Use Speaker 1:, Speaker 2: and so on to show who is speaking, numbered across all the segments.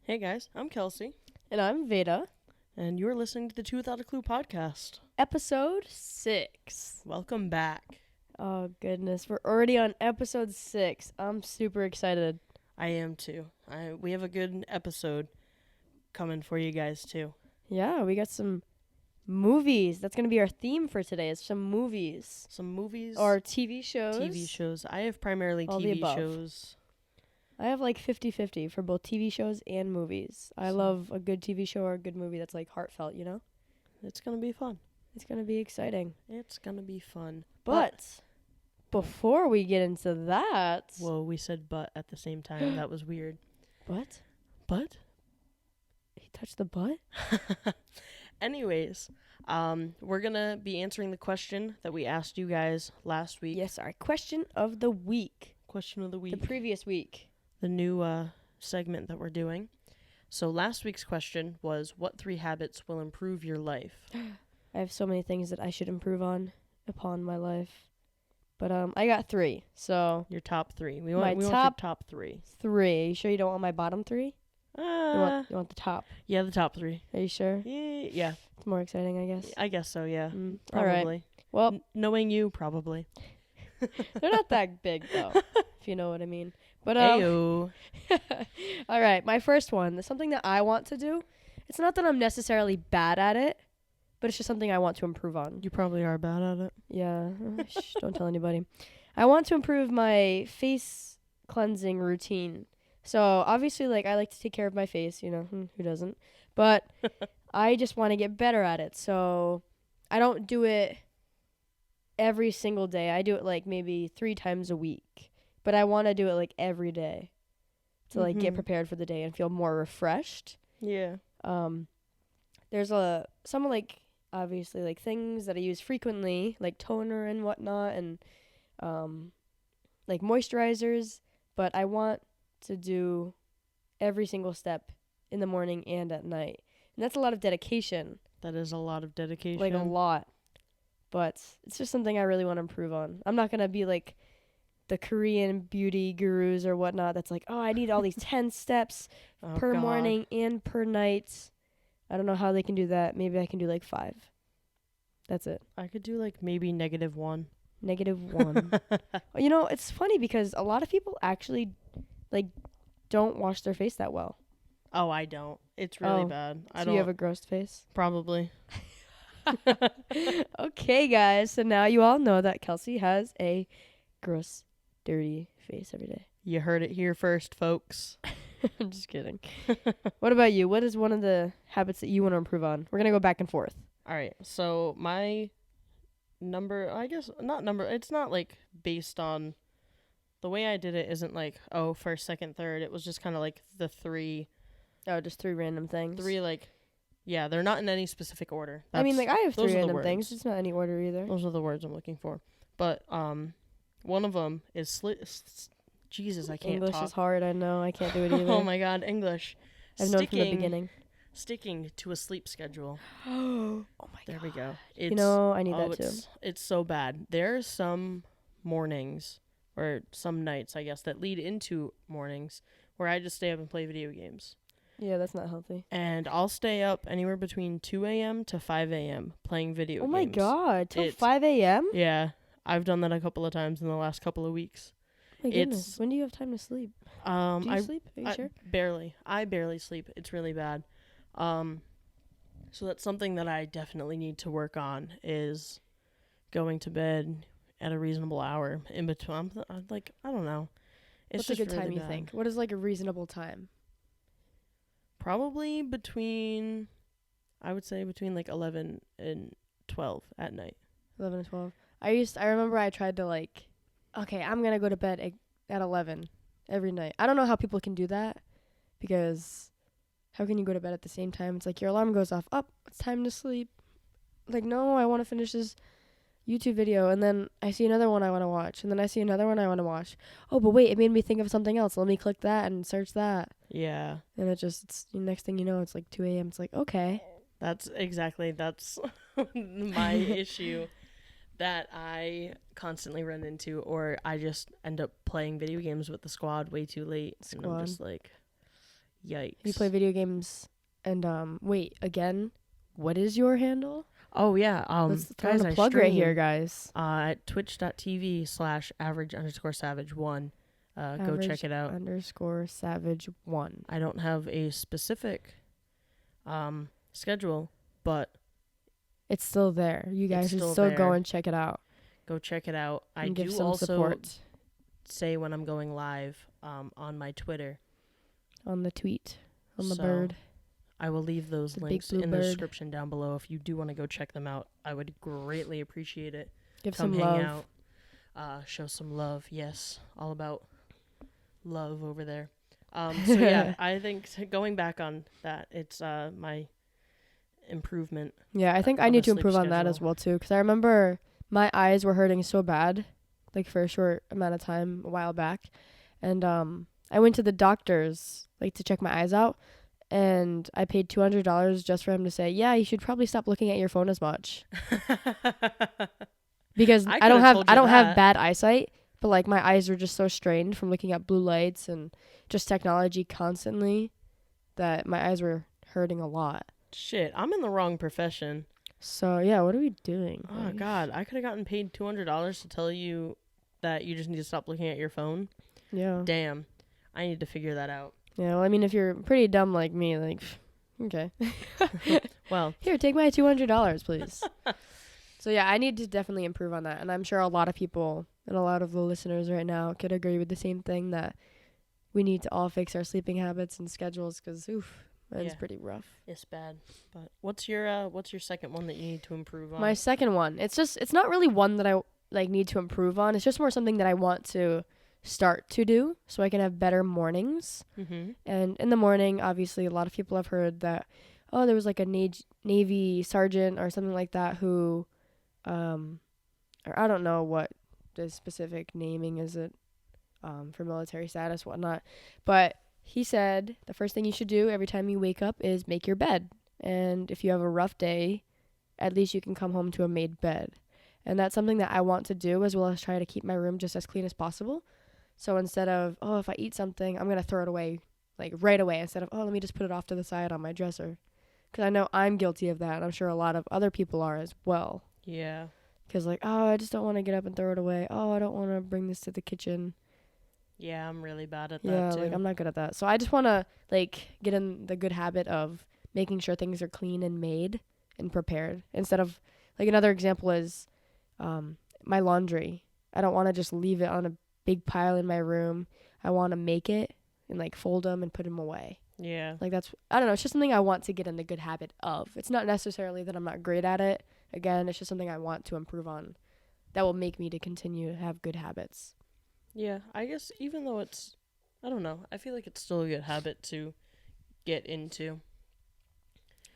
Speaker 1: Hey guys, I'm Kelsey,
Speaker 2: And I'm Veda.
Speaker 1: and you're listening to the Two Without a Clue podcast.
Speaker 2: Episode 6.
Speaker 1: Welcome back.
Speaker 2: Oh, goodness. We're already on episode 6. I'm super excited.
Speaker 1: I am too. We have a good episode coming for you guys too.
Speaker 2: Yeah, we got some movies. That's going to be our theme for today. It's some movies.
Speaker 1: Some movies,
Speaker 2: Or TV shows.
Speaker 1: TV shows. I have primarily
Speaker 2: All the
Speaker 1: TV
Speaker 2: above.
Speaker 1: shows.
Speaker 2: I have like 50-50 for both TV shows and movies. I love a good TV show or a good movie that's like heartfelt, you know?
Speaker 1: It's gonna be fun.
Speaker 2: It's going to be exciting.
Speaker 1: It's gonna be fun.
Speaker 2: But before we get into that...
Speaker 1: Whoa, we said "but" at the same time. That was weird.
Speaker 2: What?
Speaker 1: But,
Speaker 2: He touched the butt?
Speaker 1: anyways, we're gonna be answering the question that we asked you guys last week.
Speaker 2: Yes, our question of the week.
Speaker 1: Question of the week.
Speaker 2: The previous week.
Speaker 1: The new segment that we're doing. So last week's question was, what 3 habits will improve your life?
Speaker 2: I have so many things that I should improve upon my life. But I got 3. So
Speaker 1: Your top 3. We
Speaker 2: My
Speaker 1: want your top 3.
Speaker 2: 3. You sure you don't want my bottom 3? You want the top.
Speaker 1: Yeah, the top 3.
Speaker 2: Are you sure?
Speaker 1: Yeah,
Speaker 2: It's more exciting, I guess.
Speaker 1: I guess so, yeah.
Speaker 2: All right.
Speaker 1: Probably.
Speaker 2: Well,
Speaker 1: Knowing you, probably.
Speaker 2: they're not that big though, if you know what I mean. But
Speaker 1: Ayo.
Speaker 2: all right, my first one is something that I want to do. It's not that I'm necessarily bad at it, but it's just something I want to improve on.
Speaker 1: You probably are bad at it.
Speaker 2: Yeah, shh, don't tell anybody. I want to improve my face cleansing routine. So obviously, like, I like to take care of my face, you know, who doesn't? But I just want to get better at it. So I don't do it every single day. I do it like maybe 3 times a week. But I want to do it like every day to like get
Speaker 1: Mhm.
Speaker 2: prepared for the day and feel more refreshed.
Speaker 1: Yeah.
Speaker 2: There's some like obviously like things that I use frequently, like toner and whatnot, and like moisturizers. But I want to do every single step in the morning and at night, and that's a lot of dedication,
Speaker 1: That is a lot of dedication.
Speaker 2: like a lot. But it's just something I really want to improve on. I'm not gonna be like the Korean beauty gurus or whatnot. That's like, oh, I need all these 10 steps
Speaker 1: Oh,
Speaker 2: per
Speaker 1: God.
Speaker 2: morning and per night. I don't know how they can do that. Maybe I can do like 5. That's it.
Speaker 1: I could do like maybe -1.
Speaker 2: -1. You know, it's funny because a lot of people actually like don't wash their face that well.
Speaker 1: Oh, I don't. It's really
Speaker 2: Oh,
Speaker 1: bad. I
Speaker 2: So
Speaker 1: don't.
Speaker 2: you have a gross face?
Speaker 1: Probably.
Speaker 2: Okay, guys. So now you all know that Kelsey has a gross, dirty face every day.
Speaker 1: You heard it here first, folks.
Speaker 2: I'm just kidding. What about you? What is one of the habits that you want to improve on? We're going to go back and forth.
Speaker 1: All right. So my number, I guess not number. It's not like based on the way I did it. Isn't like first, second, third. It was just kind of like the three
Speaker 2: Oh, just 3 random things.
Speaker 1: like, yeah. They're not in any specific order.
Speaker 2: I mean, like, I have 3
Speaker 1: those are the
Speaker 2: random things.
Speaker 1: words.
Speaker 2: It's not any order either.
Speaker 1: Those are the words I'm looking for. But one of them is Jesus. I can't
Speaker 2: English
Speaker 1: talk.
Speaker 2: is hard. I know. I can't do it either.
Speaker 1: Oh my God, English.
Speaker 2: I've known from the beginning.
Speaker 1: Sticking to a sleep schedule.
Speaker 2: Oh my
Speaker 1: There
Speaker 2: god.
Speaker 1: we go.
Speaker 2: You know, I need that too.
Speaker 1: It's so bad. There are some mornings or some nights, I guess, that lead into mornings where I just stay up and play video games.
Speaker 2: Yeah, that's not healthy.
Speaker 1: And I'll stay up anywhere between 2 a.m. to 5 a.m. playing video games.
Speaker 2: Oh my god. Till
Speaker 1: It's-
Speaker 2: 5 a.m.?
Speaker 1: Yeah, I've done that a couple of times in the last couple of weeks.
Speaker 2: My goodness.
Speaker 1: It's-
Speaker 2: When do you have time to sleep? Do you
Speaker 1: I
Speaker 2: sleep? Are you sure?
Speaker 1: I barely sleep. It's really bad. So that's something that I definitely need to work on is going to bed at a reasonable hour in between. I'm like, I don't know. It's
Speaker 2: What's a
Speaker 1: just
Speaker 2: good time
Speaker 1: really
Speaker 2: you
Speaker 1: bad.
Speaker 2: think? What is like a reasonable time?
Speaker 1: Probably between, I would say between like 11 and 12 at night.
Speaker 2: 11 and 12. I remember I tried to like, okay, I'm going to go to bed at 11 every night. I don't know how people can do that because how can you go to bed at the same time? It's like your alarm goes off. Up, it's time to sleep. Like, no, I want to finish this YouTube video. And then I see another one I want to watch. And then I see another one I want to watch. Oh, but wait, it made me think of something else. Let me click that and search that.
Speaker 1: Yeah,
Speaker 2: And it's next thing you know, it's like 2 a.m. It's like, okay.
Speaker 1: that's my issue that I constantly run into, or I just end up playing video games with the squad way too late. And I'm
Speaker 2: Squad.
Speaker 1: just like, Yikes.
Speaker 2: You play video games, and wait, again, what is your handle?
Speaker 1: Oh yeah.
Speaker 2: Let's throw
Speaker 1: Guys,
Speaker 2: in a
Speaker 1: I
Speaker 2: plug right here,
Speaker 1: stream
Speaker 2: guys.
Speaker 1: at twitch.tv/average_savage1. Go check it out.
Speaker 2: _savage1.
Speaker 1: I don't have a specific schedule, but
Speaker 2: It's still there. You guys should
Speaker 1: still
Speaker 2: still
Speaker 1: there.
Speaker 2: go and check it out.
Speaker 1: go check it out. I
Speaker 2: And give
Speaker 1: do
Speaker 2: some
Speaker 1: also
Speaker 2: support
Speaker 1: say when I'm going live on my Twitter.
Speaker 2: on the tweet, on the
Speaker 1: So,
Speaker 2: bird.
Speaker 1: I will leave those
Speaker 2: The big
Speaker 1: links
Speaker 2: blue
Speaker 1: in the
Speaker 2: bird.
Speaker 1: description down below if you do want to go check them out. I would greatly appreciate it.
Speaker 2: Give
Speaker 1: Come
Speaker 2: some
Speaker 1: hang
Speaker 2: love.
Speaker 1: out. Show some love. Yes, all about love over there. So yeah, I think going back on that, it's my improvement.
Speaker 2: Yeah, I think I
Speaker 1: of
Speaker 2: need
Speaker 1: a
Speaker 2: to
Speaker 1: sleep
Speaker 2: improve on that as
Speaker 1: schedule.
Speaker 2: well too, because I remember my eyes were hurting so bad, like for a short amount of time a while back, and I went to the doctor's like to check my eyes out, and I paid $200 just for him to say, yeah, you should probably stop looking at your phone as much, because
Speaker 1: I
Speaker 2: I don't
Speaker 1: could've
Speaker 2: have
Speaker 1: told
Speaker 2: I
Speaker 1: you
Speaker 2: don't have
Speaker 1: that.
Speaker 2: bad eyesight, but like my eyes were just so strained from looking at blue lights and just technology constantly that my eyes were hurting a lot.
Speaker 1: Shit, I'm in the wrong profession.
Speaker 2: So yeah, what are we doing?
Speaker 1: Oh
Speaker 2: Like,
Speaker 1: God, I could have gotten paid $200 to tell you that you just need to stop looking at your phone.
Speaker 2: yeah.
Speaker 1: Damn, I need to figure that out.
Speaker 2: Yeah, well, I mean, if you're pretty dumb like me, like, okay.
Speaker 1: Well,
Speaker 2: Here, take my $200, please. So, yeah, I need to definitely improve on that. And I'm sure a lot of people and a lot of the listeners right now could agree with the same thing, that we need to all fix our sleeping habits and schedules because, oof, mine's
Speaker 1: Yeah.
Speaker 2: pretty rough.
Speaker 1: it's bad. But what's your second one that you need to improve on?
Speaker 2: My second one, it's not really one that I, like, need to improve on. It's just more something that I want to start to do so I can have better mornings.
Speaker 1: Mm-hmm.
Speaker 2: And in the morning, obviously, a lot of people have heard that, oh, there was like a Navy sergeant or something like that who, or I don't know what the specific naming is it, for military status, whatnot. But he said the first thing you should do every time you wake up is make your bed. And if you have a rough day, at least you can come home to a made bed. And that's something that I want to do, as well as try to keep my room just as clean as possible. So instead of, oh, if I eat something, I'm going to throw it away, like right away, instead of, oh, let me just put it off to the side on my dresser. Because I know I'm guilty of that. And I'm sure a lot of other people are as well.
Speaker 1: Yeah.
Speaker 2: Because like, oh, I just don't want to get up and throw it away. Oh, I don't want to bring this to the kitchen.
Speaker 1: Yeah, I'm really bad at
Speaker 2: Yeah,
Speaker 1: that too.
Speaker 2: like I'm not good at that. So I just want to like get in the good habit of making sure things are clean and made and prepared. Instead of, like, another example is my laundry. I don't want to just leave it on a big pile in my room. I want to make it and like fold them and put them away.
Speaker 1: Yeah.
Speaker 2: Like that's, I don't know, it's just something I want to get in the good habit of. It's not necessarily that I'm not great at it. Again, it's just something I want to improve on that will make me to continue to have good habits.
Speaker 1: Yeah, I guess even though it's, I don't know, I feel like it's still a good habit to get into.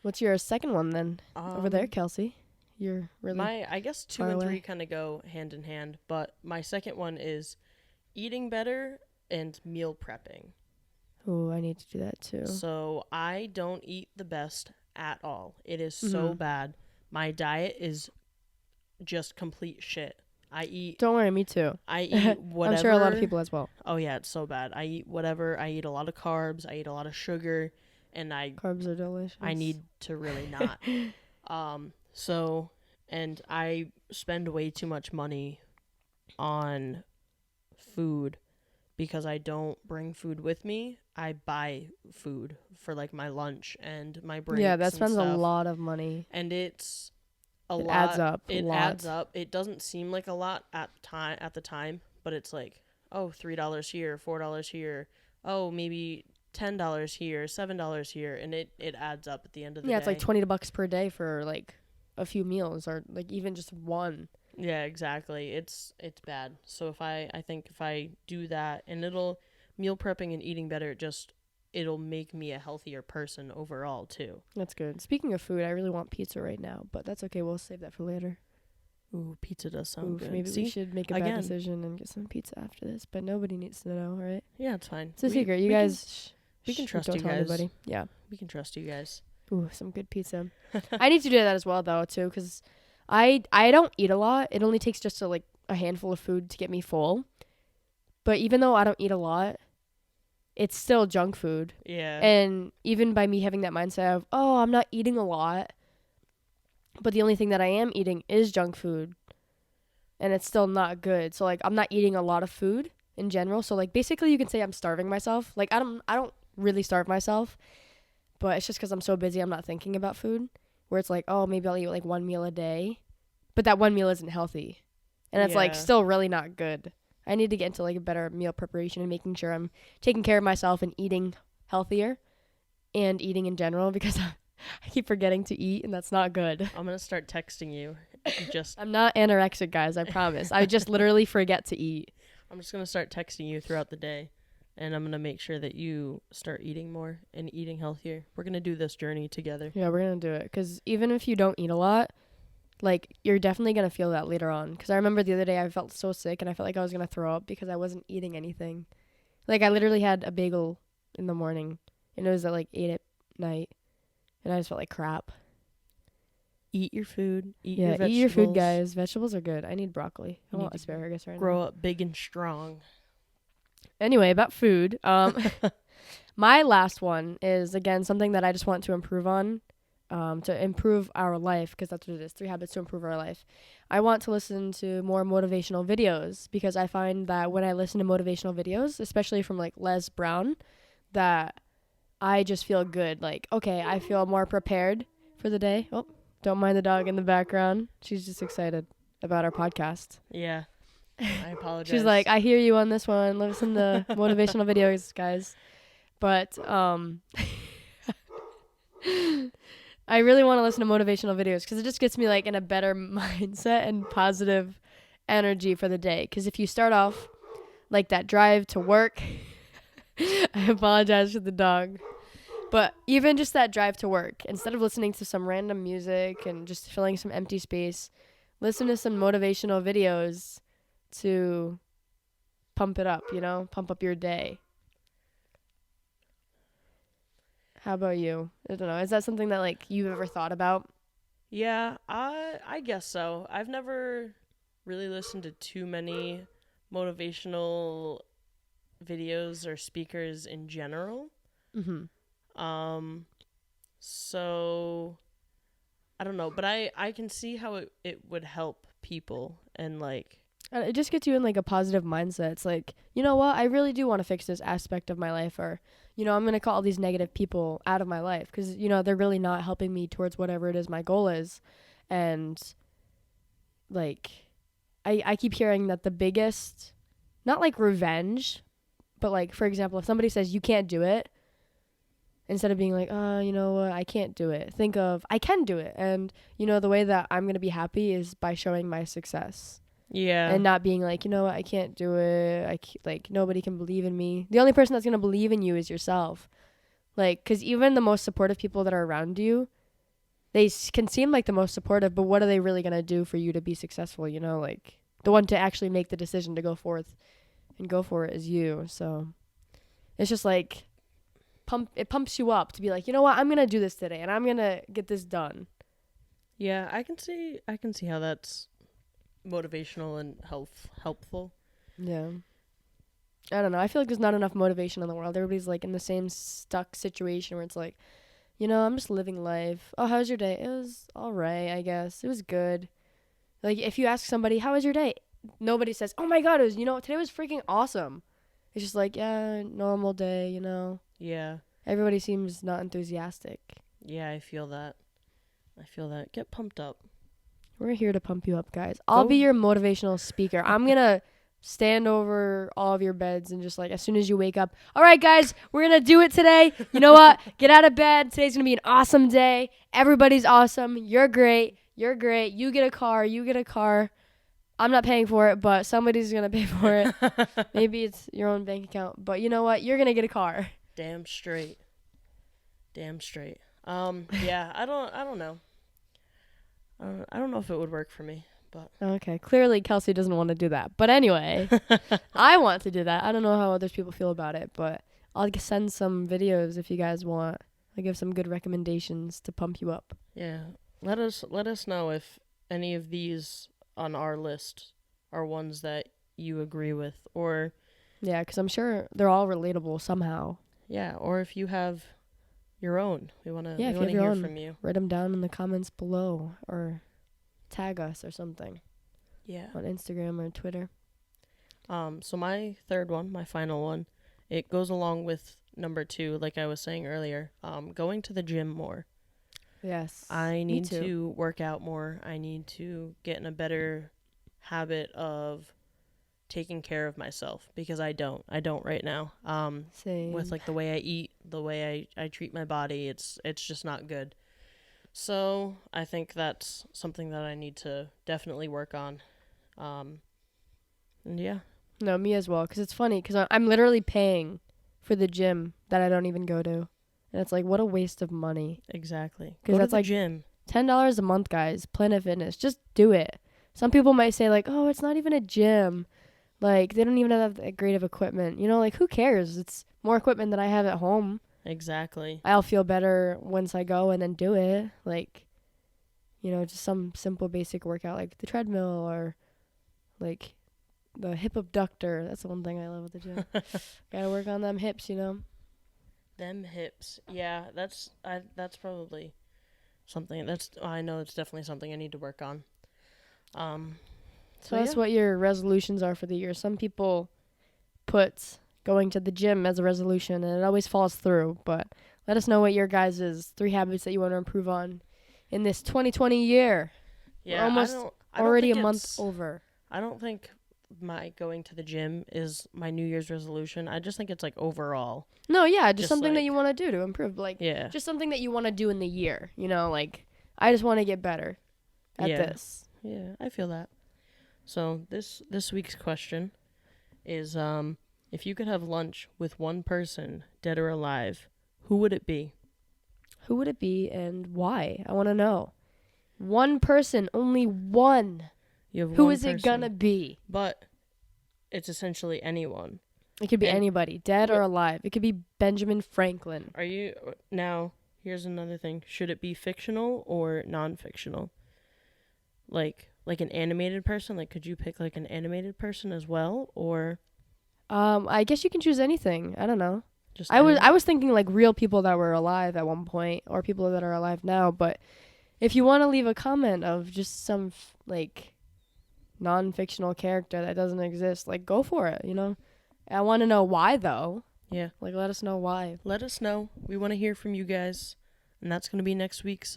Speaker 2: What's your second one then? Over there, Kelsey? You're really
Speaker 1: I guess 2
Speaker 2: far
Speaker 1: and
Speaker 2: away.
Speaker 1: 3 kind of go hand in hand, but my second one is eating better and meal prepping.
Speaker 2: Oh, I need to do that too.
Speaker 1: So I don't eat the best at all. It is so
Speaker 2: Mhm.
Speaker 1: bad. My diet is just complete shit. I eat
Speaker 2: Don't worry, me too.
Speaker 1: whatever.
Speaker 2: I'm sure a lot of people as well.
Speaker 1: Oh yeah, it's so bad. I eat whatever. I eat a lot of carbs. I eat a lot of sugar, and
Speaker 2: Carbs are delicious.
Speaker 1: I need to really not. So, and I spend way too much money on food because I don't bring food with me. I buy food for like my lunch and my breaks.
Speaker 2: Yeah, that
Speaker 1: and
Speaker 2: spends a
Speaker 1: stuff.
Speaker 2: lot of money.
Speaker 1: And it's a
Speaker 2: It
Speaker 1: lot.
Speaker 2: adds up.
Speaker 1: It
Speaker 2: a lot.
Speaker 1: adds up. It doesn't seem like a lot at the time, but it's like, oh, $3 here, $4 here. Oh, maybe $10 here, $7 here, and it adds up at the end of the day.
Speaker 2: Yeah, it's like $20 per day for like a few meals, or like even just one.
Speaker 1: Yeah, exactly. It's bad. So if I think if I do that, and meal prepping and eating better, it'll make me a healthier person overall too.
Speaker 2: That's good. Speaking of food, I really want pizza right now, but that's okay. We'll save that for later.
Speaker 1: Ooh, pizza does sound
Speaker 2: Oof,
Speaker 1: good.
Speaker 2: maybe
Speaker 1: See?
Speaker 2: we should make a
Speaker 1: Again.
Speaker 2: bad decision and get some pizza after this, but nobody needs to know, right?
Speaker 1: Yeah, it's fine.
Speaker 2: It's a secret. You
Speaker 1: we can-
Speaker 2: guys,
Speaker 1: we can trust
Speaker 2: don't
Speaker 1: you
Speaker 2: tell
Speaker 1: guys.
Speaker 2: anybody. Yeah.
Speaker 1: We can trust you guys.
Speaker 2: Ooh, some good pizza. I need to do that as well, though, too, because I don't eat a lot. It only takes just a handful of food to get me full. But even though I don't eat a lot, it's still junk food.
Speaker 1: Yeah.
Speaker 2: And even by me having that mindset of, oh, I'm not eating a lot, but the only thing that I am eating is junk food, and it's still not good. So like I'm not eating a lot of food in general. So like basically you can say I'm starving myself. Like I don't really starve myself, but it's just because I'm so busy I'm not thinking about food. Where it's like, oh, maybe I'll eat like one meal a day, but that one meal isn't healthy, and it's like
Speaker 1: Yeah.
Speaker 2: still really not good. I need to get into like a better meal preparation and making sure I'm taking care of myself and eating healthier and eating in general because I keep forgetting to eat, and that's not good.
Speaker 1: I'm gonna start texting you.
Speaker 2: I'm not anorexic, guys, I promise. I just literally forget to eat.
Speaker 1: I'm just gonna start texting you throughout the day, and I'm gonna make sure that you start eating more and eating healthier. We're gonna do this journey together.
Speaker 2: Yeah, we're going to do it. Because even if you don't eat a lot, like, you're definitely going to feel that later on. Because I remember the other day I felt so sick, and I felt like I was going to throw up because I wasn't eating anything. Like, I literally had a bagel in the morning, and it was at, like, 8 at night, and I just felt like crap.
Speaker 1: Eat your food. Eat
Speaker 2: Yeah,
Speaker 1: your vegetables.
Speaker 2: eat your food, guys. Vegetables are good. I need broccoli. I
Speaker 1: You
Speaker 2: want
Speaker 1: need to
Speaker 2: asparagus right
Speaker 1: Grow
Speaker 2: now.
Speaker 1: up big and strong.
Speaker 2: Anyway, about food. My last one is, again, something that I just want to improve on, to improve our life, because that's what it is, 3 habits to improve our life. I want to listen to more motivational videos, because I find that when I listen to motivational videos, especially from, like, Les Brown, that I just feel good. Like, okay, I feel more prepared for the day. Oh, don't mind the dog in the background. She's just excited about our podcast.
Speaker 1: Yeah. I apologize.
Speaker 2: She's like, I hear you on this one. Listen to motivational videos, guys. But I really want to listen to motivational videos because it just gets me like in a better mindset and positive energy for the day. Because if you start off like that drive to work, I apologize for the dog. But even just that drive to work, instead of listening to some random music and just filling some empty space, listen to some motivational videos to pump it up, pump up your day. How about you? I don't know. Is that something that like you've ever thought about?
Speaker 1: Yeah, I guess so. I've never really listened to too many motivational videos or speakers in general.
Speaker 2: Mm-hmm.
Speaker 1: So I don't know, but I can see how it would help people and like
Speaker 2: It just gets you in like a positive mindset. It's like, you know what? I really do want to fix this aspect of my life, or, I'm going to cut all these negative people out of my life because, they're really not helping me towards whatever it is my goal is. And like, I keep hearing that the biggest, not like revenge, but like, for example, if somebody says you can't do it, instead of being like, you know what, I can't do it, think of, I can do it. And, the way that I'm going to be happy is by showing my success.
Speaker 1: yeah.
Speaker 2: And not being like, you know what, I can't do it. Like, nobody can believe in me. The only person that's going to believe in you is yourself. Like, because even the most supportive people that are around you, they can seem like the most supportive, but what are they really going to do for you to be successful? Like, the one to actually make the decision to go forth and go for it is you. So it's just like, it pumps you up to be like, you know what, I'm going to do this today and I'm going to get this done.
Speaker 1: Yeah, I can see how that's motivational and helpful.
Speaker 2: Yeah. I don't know. I feel like there's not enough motivation in the world. Everybody's like in the same stuck situation where it's like, I'm just living life. Oh, how was your day? It was all right, I guess. It was good. Like, if you ask somebody, how was your day? Nobody says, oh my God, it was, today was freaking awesome. It's just like, yeah, normal day,
Speaker 1: Yeah.
Speaker 2: Everybody seems not enthusiastic.
Speaker 1: Yeah, I feel that. Get pumped up.
Speaker 2: We're here to pump you up, guys. I'll be your motivational speaker. I'm going to stand over all of your beds and just like, as soon as you wake up, all right, guys, we're going to do it today. You know what? Get out of bed. Today's going to be an awesome day. Everybody's awesome. You're great. You're great. You get a car. I'm not paying for it, but somebody's going to pay for it. Maybe it's your own bank account, but you know what? You're going to get a car.
Speaker 1: Damn straight. Yeah, I don't know. I don't know if it would work for me, but
Speaker 2: okay. Clearly, Kelsey doesn't want to do that. But anyway, I want to do that. I don't know how other people feel about it, but I'll send some videos if you guys want. I'll give some good recommendations to pump you up.
Speaker 1: yeah, let us know if any of these on our list are ones that you agree with, or
Speaker 2: Yeah, because I'm sure they're all relatable somehow.
Speaker 1: Yeah, or if you have your own, we want to
Speaker 2: Yeah, if you have your
Speaker 1: hear
Speaker 2: own,
Speaker 1: from you.
Speaker 2: write them down in the comments below or tag us or something
Speaker 1: Yeah.
Speaker 2: on Instagram or Twitter.
Speaker 1: So my third one, my final one, it goes along with number 2, like I was saying earlier. Going to the gym more.
Speaker 2: Yes.
Speaker 1: I
Speaker 2: me
Speaker 1: need
Speaker 2: too.
Speaker 1: to work out more. I need to get in a better habit of taking care of myself because I don't right now.
Speaker 2: Same.
Speaker 1: With like the way I eat, the way I treat my body, it's just not good. So I think that's something that I need to definitely work on. And yeah.
Speaker 2: No, me as well. Because it's funny. Because I'm literally paying for the gym that I don't even go to. And it's like, what a waste of money.
Speaker 1: Exactly.
Speaker 2: 'Cause
Speaker 1: Go
Speaker 2: that's
Speaker 1: to the
Speaker 2: like
Speaker 1: gym.
Speaker 2: $10 a month, guys. Planet Fitness. Just do it. Some people might say, like, oh, it's not even a gym. Like, they don't even have that great of equipment. You know, like, who cares? It's more equipment than I have at home.
Speaker 1: Exactly.
Speaker 2: I'll feel better once I go and then do it. Like, you know, just some simple basic workout like the treadmill or like the hip abductor. That's the one thing I love at the gym. Gotta work on them hips, you know.
Speaker 1: Them hips. Yeah, that's probably something I know it's definitely something I need to work on.
Speaker 2: So that's what your resolutions are for the year. Some people put going to the gym as a resolution and it always falls through, but let us know what your guys' 3 habits that you want to improve on in this 2020 year.
Speaker 1: Yeah,
Speaker 2: we're almost
Speaker 1: I don't
Speaker 2: already a
Speaker 1: think
Speaker 2: month over.
Speaker 1: I don't think my going to the gym is my New Year's resolution. I just think it's like overall.
Speaker 2: No, yeah, just
Speaker 1: Just
Speaker 2: something that
Speaker 1: like-
Speaker 2: you want to do to improve. Like,
Speaker 1: Yeah.
Speaker 2: just something that you want to do in the year. You know, like, I just want to get better at
Speaker 1: Yeah.
Speaker 2: this.
Speaker 1: Yeah, I feel that. So this week's question is if you could have lunch with one person, dead or alive, who would it be?
Speaker 2: Who would it be and why? I want to know. One person, only one.
Speaker 1: You have
Speaker 2: Who
Speaker 1: one
Speaker 2: is it
Speaker 1: person,
Speaker 2: gonna be?
Speaker 1: But it's essentially anyone.
Speaker 2: It could be
Speaker 1: And-
Speaker 2: anybody, dead or alive. It could be Benjamin Franklin.
Speaker 1: Are you now? Here's another thing. Should it be fictional or non-fictional? Like an animated person? Like, could you pick like an animated person as well, or
Speaker 2: I guess you can choose anything. I don't know.
Speaker 1: just?
Speaker 2: I
Speaker 1: anyone?
Speaker 2: was thinking like real people that were alive at one point or people that are alive now, but if you want to leave a comment of just some like non-fictional character that doesn't exist, like go for it, you know? I want to know why though.
Speaker 1: Yeah.
Speaker 2: Like let us know why.
Speaker 1: Let us know. We want to hear from you guys, and that's gonna be next week's.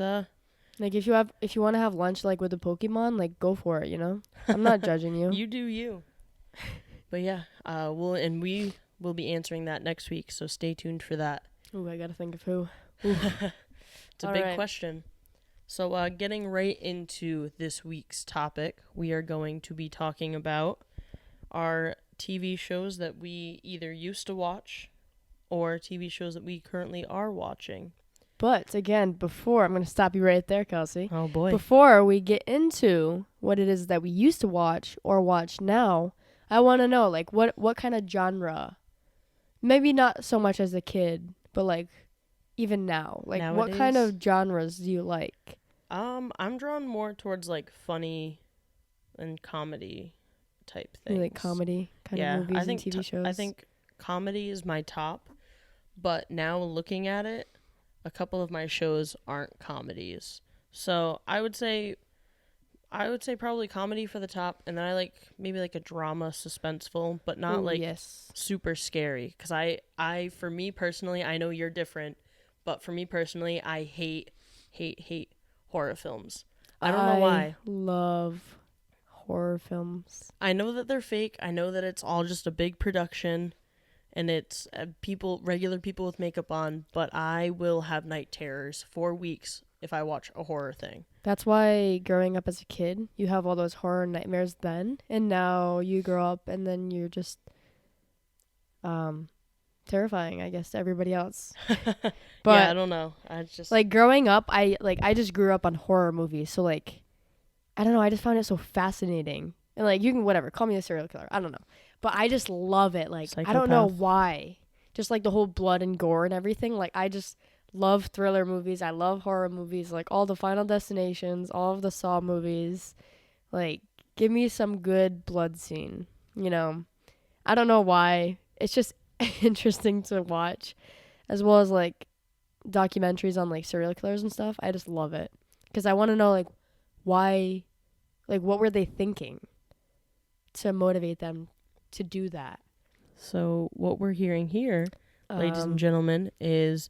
Speaker 2: Like if you want to have lunch like with a Pokemon, like go for it, you know? I'm not judging you.
Speaker 1: You do you. But yeah, we will be answering that next week, so stay tuned for that.
Speaker 2: Ooh, I got to think of who.
Speaker 1: It's a
Speaker 2: All
Speaker 1: big
Speaker 2: right.
Speaker 1: question. So getting right into this week's topic, we are going to be talking about our TV shows that we either used to watch or TV shows that we currently are watching.
Speaker 2: But again, before I'm going to stop you right there, Kelsey.
Speaker 1: Oh boy.
Speaker 2: Before we get into what it is that we used to watch or watch now, I want to know like what kind of genre. Maybe not so much as a kid, but like even now. Like what kind
Speaker 1: Nowadays?
Speaker 2: of genres do you like?
Speaker 1: I'm drawn more towards like funny and comedy type things.
Speaker 2: You like comedy kind of movies
Speaker 1: I think
Speaker 2: and TV shows?
Speaker 1: I think comedy is my top, but now looking at it, a couple of my shows aren't comedies. So I would say probably comedy for the top, and then I like maybe like a drama, suspenseful, but not
Speaker 2: Ooh,
Speaker 1: like
Speaker 2: yes.
Speaker 1: super scary. Because I for me personally, I know you're different, but for me personally, I hate horror films. I don't know why.
Speaker 2: Love horror films.
Speaker 1: I know that they're fake. I know that it's all just a big production, and it's regular people with makeup on. But I will have night terrors for weeks if I watch a horror thing.
Speaker 2: That's why growing up as a kid, you have all those horror nightmares then, and now you grow up and then you're just terrifying, I guess, to everybody else. But
Speaker 1: yeah, I don't know. I just
Speaker 2: like growing up, I just grew up on horror movies, so like I don't know, I just found it so fascinating. And like you can whatever, call me a serial killer. I don't know. But I just love it. Like I don't know
Speaker 1: Psychopath.
Speaker 2: why. Just like the whole blood and gore and everything. Like I just love thriller movies. I love horror movies. Like all the Final Destinations, all of the Saw movies. Like give me some good blood scene, you know. I don't know why. it's just interesting to watch, as well as like documentaries on like serial killers and stuff. I just love it because I want to know like why, like what were they thinking to motivate them to do that.
Speaker 1: So what we're hearing here, ladies and gentlemen, is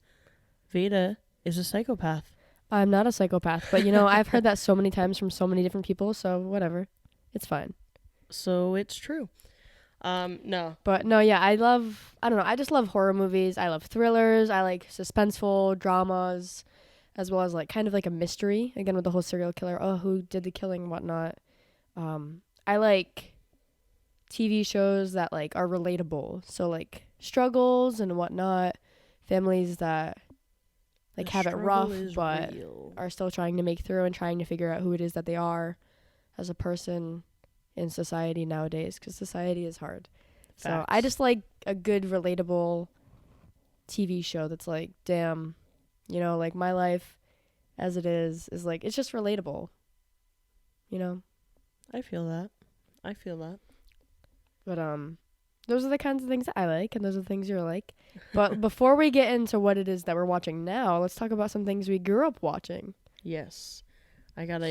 Speaker 1: Veda is a psychopath.
Speaker 2: I'm not a psychopath, but you know, I've heard that so many times from so many different people, so whatever. It's fine.
Speaker 1: So it's true. No.
Speaker 2: But no, yeah, I don't know, I just love horror movies. I love thrillers. I like suspenseful dramas, as well as like kind of like a mystery, again with the whole serial killer. Oh, who did the killing and whatnot. I like TV shows that like are relatable. So like struggles and whatnot, families that like have it rough but are still trying to make through and trying to figure out who it is that they are as a person in society nowadays, because society is hard. Facts. So I just like a good relatable TV show that's like, damn, you know, like my life as it is like, it's just relatable, you know.
Speaker 1: I feel that.
Speaker 2: But those are the kinds of things that I like, and those are the things you're like. But before we get into what it is that we're watching now, let's talk about some things we grew up watching.
Speaker 1: Yes. I got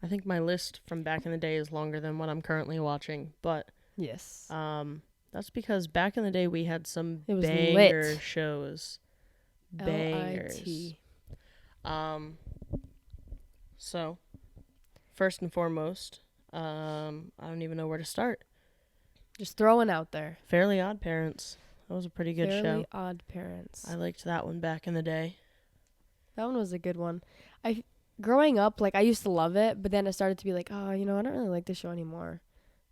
Speaker 1: I think my list from back in the day is longer than what I'm currently watching, but
Speaker 2: yes.
Speaker 1: That's because back in the day we had some
Speaker 2: banger
Speaker 1: shows. Bangers.
Speaker 2: Lit.
Speaker 1: So first and foremost, I don't even know where to start.
Speaker 2: Just throwing out there.
Speaker 1: Fairly Odd Parents. That was a pretty good show.
Speaker 2: Fairly Odd Parents.
Speaker 1: I liked that one back in the day.
Speaker 2: That one was a good one. Growing up, like, I used to love it, but then it started to be like, oh, you know, I don't really like this show anymore.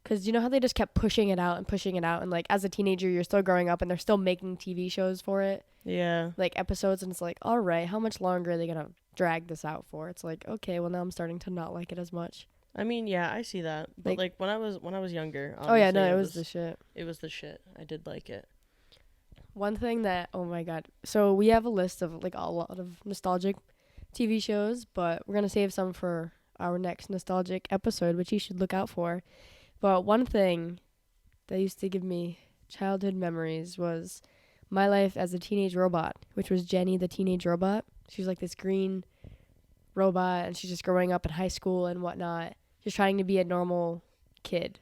Speaker 2: Because you know how they just kept pushing it out, and like, as a teenager, you're still growing up, and they're still making TV shows for it.
Speaker 1: Yeah.
Speaker 2: Like, episodes, and it's like, all right, how much longer are they going to drag this out for? It's like, okay, well, now I'm starting to not like it as much.
Speaker 1: I mean, yeah, I see that. But like when I was younger,
Speaker 2: oh yeah, no, it was the shit.
Speaker 1: It was the shit. I did like it.
Speaker 2: One thing that, oh my god. So we have a list of like a lot of nostalgic TV shows, but we're going to save some for our next nostalgic episode, which you should look out for. But one thing that used to give me childhood memories was My Life as a Teenage Robot, which was Jenny the Teenage Robot. She was like this green robot, and she's just growing up in high school and whatnot, just trying to be a normal kid.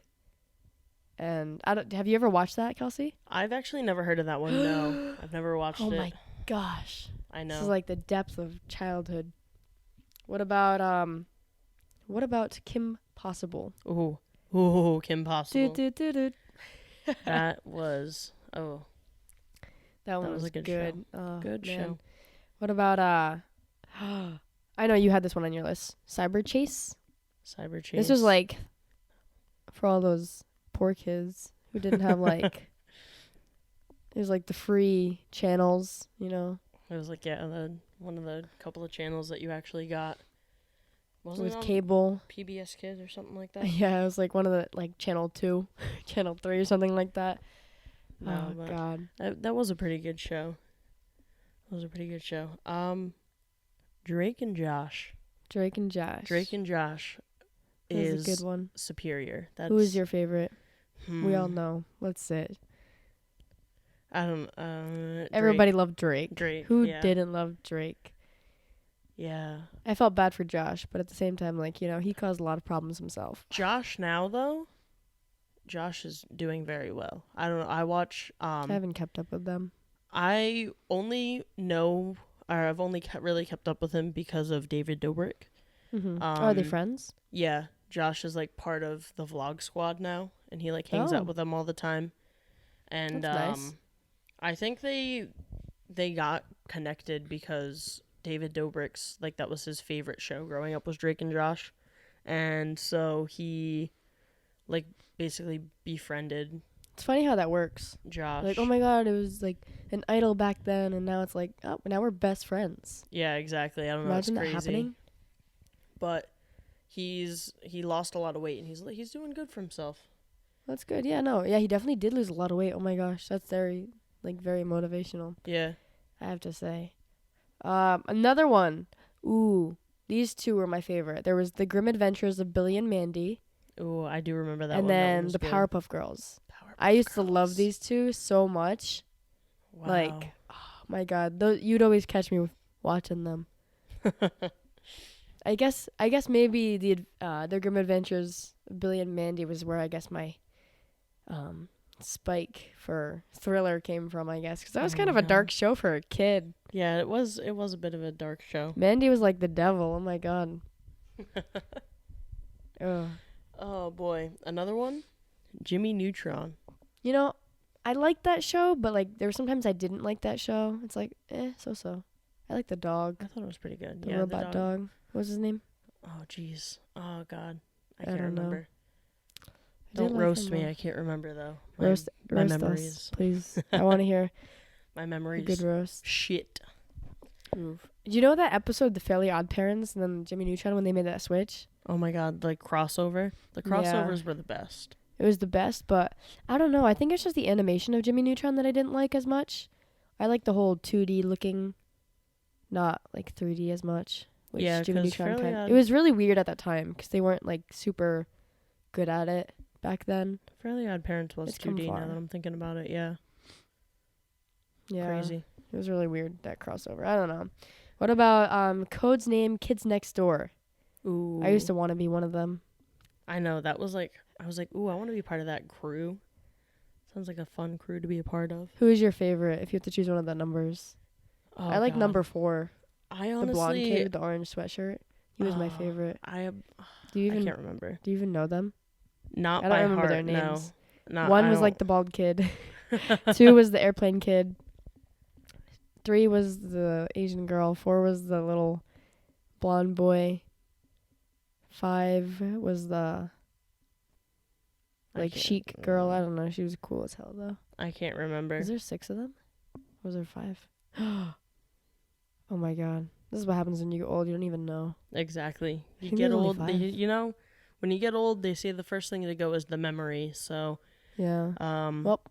Speaker 2: And have you ever watched that, Kelsey?
Speaker 1: I've actually never heard of that one. No, I've never watched it.
Speaker 2: Oh my gosh.
Speaker 1: I know.
Speaker 2: This is like the depth of childhood. What about Kim Possible?
Speaker 1: Ooh, Kim Possible.
Speaker 2: Do.
Speaker 1: That was
Speaker 2: that one was
Speaker 1: a good
Speaker 2: good.
Speaker 1: Show. Good
Speaker 2: man.
Speaker 1: show.
Speaker 2: What about I know you had this one on your list. Cyber Chase. This was like for all those poor kids who didn't have like it was like the free channels, you know.
Speaker 1: It was like one of the couple of channels that you actually got. Wasn't
Speaker 2: with
Speaker 1: it on
Speaker 2: cable?
Speaker 1: PBS Kids or something like that?
Speaker 2: Yeah, it was like one of the like channel 2, channel 3 or something like that.
Speaker 1: No,
Speaker 2: oh god.
Speaker 1: That was a pretty good show. Drake and Josh.
Speaker 2: Drake and Josh
Speaker 1: is
Speaker 2: a good one.
Speaker 1: Superior.
Speaker 2: Who is your favorite? We all know. Let's sit.
Speaker 1: I don't.
Speaker 2: Everybody loved Drake. Who
Speaker 1: yeah.
Speaker 2: didn't love Drake?
Speaker 1: Yeah.
Speaker 2: I felt bad for Josh, but at the same time, like, you know, he caused a lot of problems himself.
Speaker 1: Josh now though. Josh is doing very well. I don't know. I watch.
Speaker 2: I haven't kept up with them.
Speaker 1: I only know, or I've only really kept up with him because of David Dobrik.
Speaker 2: Mm-hmm. Are they friends?
Speaker 1: Yeah. Josh is like part of the Vlog Squad now, and he like hangs out with them all the time. And
Speaker 2: that's nice.
Speaker 1: I think they got connected because David Dobrik's like that was his favorite show growing up was Drake and Josh, and so he like basically befriended.
Speaker 2: It's funny how that works.
Speaker 1: Josh.
Speaker 2: Like, oh my god, it was like an idol back then, and now it's like, oh, now we're best friends.
Speaker 1: Yeah, exactly. I don't know.
Speaker 2: Imagine that happening.
Speaker 1: But he lost a lot of weight, and he's doing good for himself.
Speaker 2: That's good. Yeah, no. Yeah, he definitely did lose a lot of weight. Oh my gosh, that's very motivational.
Speaker 1: Yeah.
Speaker 2: I have to say. Another one. Ooh, these two were my favorite. There was The Grim Adventures of Billy and Mandy.
Speaker 1: Ooh, I do remember that
Speaker 2: and
Speaker 1: one.
Speaker 2: And then
Speaker 1: that
Speaker 2: the
Speaker 1: good.
Speaker 2: Powerpuff Girls. I used to
Speaker 1: Gross.
Speaker 2: love these two so much.
Speaker 1: Wow.
Speaker 2: Like, oh my God, you'd always catch me watching them. I guess maybe the Grim Adventures of Billy and Mandy was where I guess my spike for thriller came from, I guess, because that was
Speaker 1: Oh
Speaker 2: kind
Speaker 1: my
Speaker 2: of a dark
Speaker 1: God.
Speaker 2: show for a kid.
Speaker 1: Yeah, it was a bit of a dark show.
Speaker 2: Mandy was like the devil. Oh my God. Ugh.
Speaker 1: Oh boy, another one, Jimmy Neutron.
Speaker 2: You know, I liked that show, but like there were sometimes I didn't like that show. It's like, so. I like the dog,
Speaker 1: I thought it was pretty good.
Speaker 2: the
Speaker 1: Yeah,
Speaker 2: robot dog. What was his name?
Speaker 1: Oh jeez. Oh God, I
Speaker 2: I
Speaker 1: can't
Speaker 2: don't know.
Speaker 1: remember.
Speaker 2: I did
Speaker 1: Don't
Speaker 2: like
Speaker 1: roast
Speaker 2: him,
Speaker 1: me.
Speaker 2: though.
Speaker 1: I can't remember though.
Speaker 2: Roast
Speaker 1: my
Speaker 2: us,
Speaker 1: memories.
Speaker 2: please. I want to hear
Speaker 1: My
Speaker 2: a
Speaker 1: memories.
Speaker 2: good roast.
Speaker 1: Shit.
Speaker 2: Do you know that episode, The Fairly Odd Parents, and then Jimmy Neutron when they made that switch?
Speaker 1: Oh my God, the crossover. The
Speaker 2: Yeah.
Speaker 1: crossovers were the best.
Speaker 2: It was the best, but I don't know. I think it's just the animation of Jimmy Neutron that I didn't like as much. I like the whole 2D looking, not like 3D as much. Which
Speaker 1: Yeah,
Speaker 2: Jimmy
Speaker 1: 'cause
Speaker 2: Neutron
Speaker 1: Fairly Odd-
Speaker 2: it was really weird at that time because they weren't like super good at it back then.
Speaker 1: Fairly Odd Parents was
Speaker 2: It's come
Speaker 1: 2D now
Speaker 2: far.
Speaker 1: that I'm thinking about it. Yeah.
Speaker 2: Yeah,
Speaker 1: Crazy.
Speaker 2: it was really weird, that crossover. I don't know. What about Code's Name Kids Next Door?
Speaker 1: Ooh.
Speaker 2: I used to want to be one of them.
Speaker 1: I know that was like I was like, ooh, I want to be part of that crew. Sounds like a fun crew to be a part of.
Speaker 2: Who is your favorite if you have to choose one of the numbers?
Speaker 1: Oh,
Speaker 2: I like
Speaker 1: God.
Speaker 2: number 4,
Speaker 1: I
Speaker 2: the
Speaker 1: honestly,
Speaker 2: blonde kid with the orange sweatshirt. He was my favorite.
Speaker 1: I
Speaker 2: Do you
Speaker 1: I
Speaker 2: even
Speaker 1: can't remember.
Speaker 2: do you even know them?
Speaker 1: Not
Speaker 2: I
Speaker 1: by
Speaker 2: don't remember
Speaker 1: heart.
Speaker 2: their names.
Speaker 1: No.
Speaker 2: One was like the bald kid. 2 was the airplane kid. 3 was the Asian girl. 4 was the little blonde boy. 5 was the like chic girl. I don't know. She was cool as hell though.
Speaker 1: I can't remember.
Speaker 2: Was there 6 of them? Or was there 5? Oh my God. This is what happens when you get old. You don't even know.
Speaker 1: Exactly.
Speaker 2: I
Speaker 1: You
Speaker 2: think
Speaker 1: get
Speaker 2: there's only
Speaker 1: old.
Speaker 2: 5.
Speaker 1: You know, when you get old, they say the first thing to go is the memory. So,
Speaker 2: Yeah.
Speaker 1: well,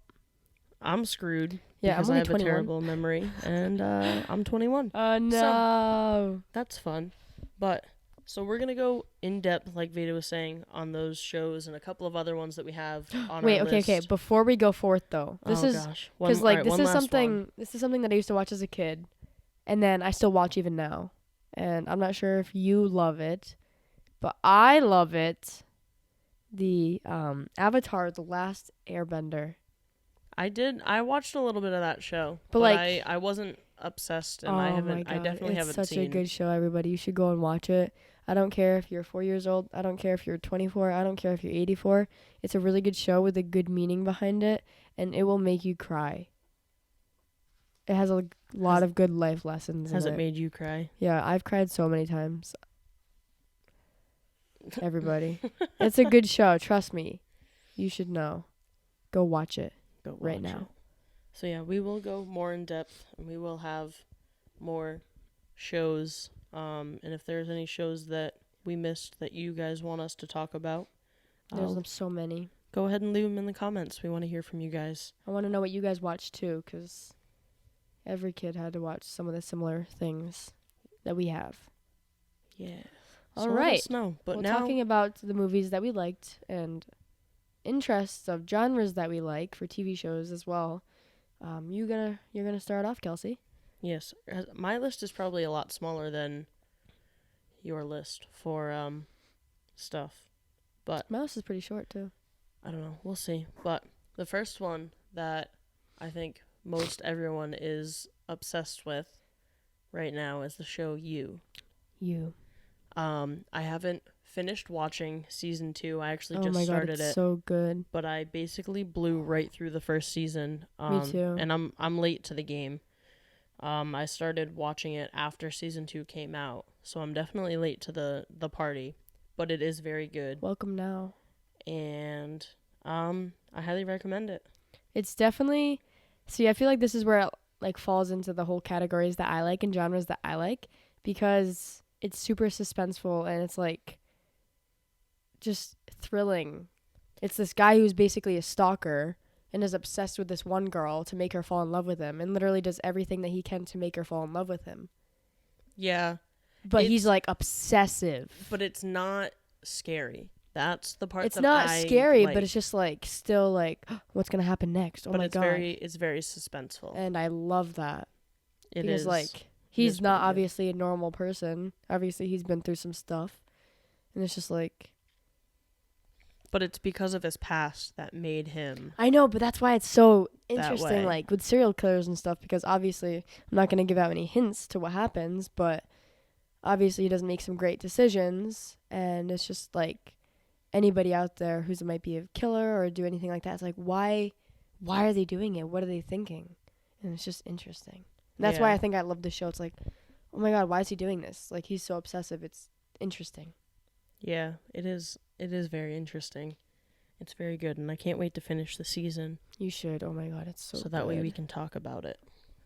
Speaker 1: I'm screwed.
Speaker 2: Yeah,
Speaker 1: because
Speaker 2: I'm only
Speaker 1: I have
Speaker 2: 21.
Speaker 1: a terrible memory, and I'm 21.
Speaker 2: Oh no.
Speaker 1: That's fun. But so we're gonna go in depth, like Veda was saying, on those shows and a couple of other ones that we have on
Speaker 2: Wait,
Speaker 1: our
Speaker 2: okay.
Speaker 1: list.
Speaker 2: Before we go forth though, this
Speaker 1: Oh,
Speaker 2: is
Speaker 1: gosh.
Speaker 2: because like
Speaker 1: Alright,
Speaker 2: this
Speaker 1: one
Speaker 2: is
Speaker 1: last
Speaker 2: something
Speaker 1: one.
Speaker 2: this is something that I used to watch as a kid, and then I still watch even now, and I'm not sure if you love it, but I love it. The Avatar: The Last Airbender.
Speaker 1: I watched a little bit of that show,
Speaker 2: But, like-
Speaker 1: I wasn't obsessed, and
Speaker 2: Oh
Speaker 1: I
Speaker 2: my
Speaker 1: haven't.
Speaker 2: God,
Speaker 1: I definitely
Speaker 2: it's
Speaker 1: haven't
Speaker 2: such
Speaker 1: seen.
Speaker 2: a good show. Everybody, you should go and watch it. I don't care if you're 4 years old. I don't care if you're 24. I don't care if you're 84. It's a really good show with a good meaning behind it, and it will make you cry. It has a lot of good life lessons.
Speaker 1: Has
Speaker 2: in
Speaker 1: it made you cry?
Speaker 2: Yeah, I've cried so many times. Everybody. It's a good show, trust me. You should know. Go watch it.
Speaker 1: Go
Speaker 2: Right
Speaker 1: watch
Speaker 2: now.
Speaker 1: it. So yeah, we will go more in depth, and we will have more shows. And if there's any shows that we missed that you guys want us to talk about,
Speaker 2: There's so many.
Speaker 1: go ahead and leave them in the comments. We want to hear from you guys.
Speaker 2: I want to know what you guys watch too, because every kid had to watch some of the similar things that we have.
Speaker 1: Yeah.
Speaker 2: All
Speaker 1: so
Speaker 2: right.
Speaker 1: Let us know. But
Speaker 2: Well,
Speaker 1: now,
Speaker 2: talking about the movies that we liked and interests of genres that we like for TV shows as well. You're gonna start off, Kelsey.
Speaker 1: yes, my list is probably a lot smaller than your list for stuff. But
Speaker 2: My list is pretty short too.
Speaker 1: I don't know. We'll see. But the first one that I think most everyone is obsessed with right now is the show You.
Speaker 2: You.
Speaker 1: I haven't finished watching season 2. I actually
Speaker 2: Oh
Speaker 1: just
Speaker 2: my God,
Speaker 1: started
Speaker 2: it's
Speaker 1: it,
Speaker 2: so good.
Speaker 1: but I basically blew right through the first season.
Speaker 2: Me too.
Speaker 1: And I'm late to the game. I started watching it after season 2 came out, so I'm definitely late to the party, but it is very good,
Speaker 2: Welcome now.
Speaker 1: and I highly recommend it.
Speaker 2: It's definitely. See, I feel like this is where it like falls into the whole categories that I like and genres that I like, because it's super suspenseful and it's like just thrilling. It's this guy who's basically a stalker and is obsessed with this one girl to make her fall in love with him, and literally does everything that he can to make her fall in love with him.
Speaker 1: Yeah,
Speaker 2: But he's
Speaker 1: It's-
Speaker 2: like obsessive.
Speaker 1: but it's not scary. That's the part
Speaker 2: It's
Speaker 1: that
Speaker 2: not
Speaker 1: I
Speaker 2: scary,
Speaker 1: like.
Speaker 2: but it's just like still like what's gonna happen next? Oh
Speaker 1: But
Speaker 2: my
Speaker 1: it's
Speaker 2: god!
Speaker 1: it's very suspenseful.
Speaker 2: And I love that
Speaker 1: It
Speaker 2: because
Speaker 1: is.
Speaker 2: like
Speaker 1: It is
Speaker 2: he's not
Speaker 1: pretty good.
Speaker 2: obviously a normal person. Obviously, he's been through some stuff, and it's just like
Speaker 1: But it's because of his past that made him
Speaker 2: I know, but that's why it's so
Speaker 1: that
Speaker 2: interesting,
Speaker 1: way.
Speaker 2: like with serial killers and stuff. Because obviously, I'm not gonna give out any hints to what happens, but obviously, he doesn't make some great decisions, and it's just like anybody out there who might be a killer or do anything like that. It's like why are they doing it? What are they thinking? And it's just interesting. And that's why
Speaker 1: Yeah.
Speaker 2: I think I love the show. It's like, oh my god, why is he doing this? Like he's so obsessive. It's interesting.
Speaker 1: Yeah, it is. It is very interesting. It's very good, and I can't wait to finish the season
Speaker 2: You should. Oh my god, it's so
Speaker 1: that way
Speaker 2: good.
Speaker 1: we can talk about it.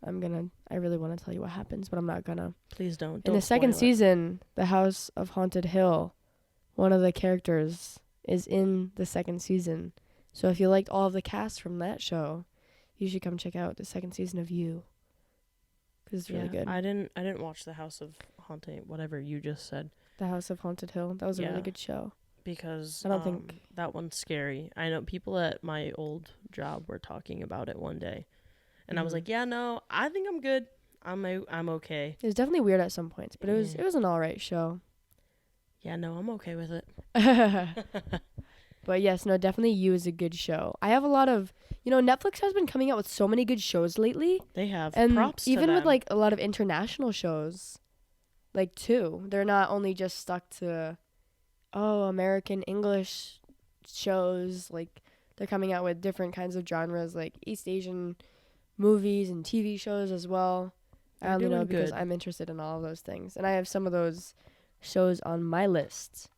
Speaker 2: I really want to tell you what happens, but I'm not gonna.
Speaker 1: Please don't.
Speaker 2: In the second
Speaker 1: spoil it.
Speaker 2: season, The House of Haunted Hill, one of the characters is in the second season. So if you liked all of the cast from that show, you should come check out the second season of You. Because it's really good.
Speaker 1: I didn't watch the House of Haunting, whatever you just said,
Speaker 2: The House of Haunted Hill. That was a
Speaker 1: Yeah.
Speaker 2: really good show.
Speaker 1: because
Speaker 2: I don't think-
Speaker 1: that one's scary. I know people at my old job were talking about it one day, and I was
Speaker 2: Mhm.
Speaker 1: like, yeah, no, I think I'm good. I'm okay.
Speaker 2: It was definitely weird at some points, but it
Speaker 1: Yeah.
Speaker 2: was an alright show.
Speaker 1: Yeah, no, I'm okay with it.
Speaker 2: But yes, no, definitely You is a good show. I have a lot of, Netflix has been coming out with so many good shows lately.
Speaker 1: They have
Speaker 2: And
Speaker 1: props
Speaker 2: even
Speaker 1: to
Speaker 2: with
Speaker 1: them.
Speaker 2: like a lot of international shows, like too, they're not only just stuck to, American English shows. Like they're coming out with different kinds of genres, like East Asian movies and TV shows as well. I
Speaker 1: They're
Speaker 2: only know
Speaker 1: doing
Speaker 2: because
Speaker 1: good.
Speaker 2: I'm interested in all of those things, and I have some of those shows on my list.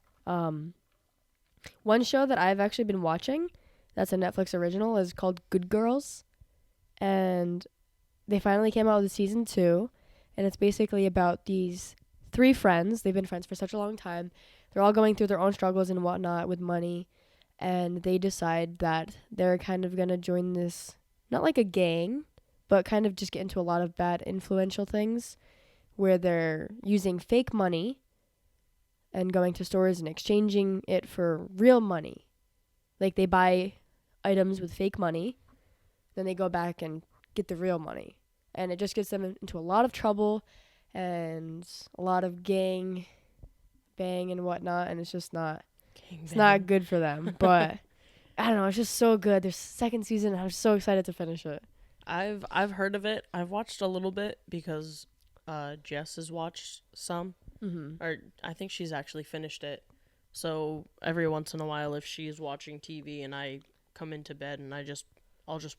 Speaker 2: One show that I've actually been watching, that's a Netflix original, is called Good Girls, and they finally came out with season 2, and it's basically about these 3 friends. They've been friends for such a long time. They're all going through their own struggles and whatnot with money, and they decide that they're kind of going to join this, not like a gang, but kind of just get into a lot of bad influential things where they're using fake money and going to stores and exchanging it for real money. Like they buy items with fake money, then they go back and get the real money. And it just gets them into a lot of trouble and a lot of gang bang and whatnot, and it's just not not good for them. But I don't know, it's just so good. There's second season and I'm so excited to finish it.
Speaker 1: I've heard of it. I've watched a little bit because Jess has watched some, or I think she's actually finished it. So every once in a while, if she's watching TV and I come into bed and I'll just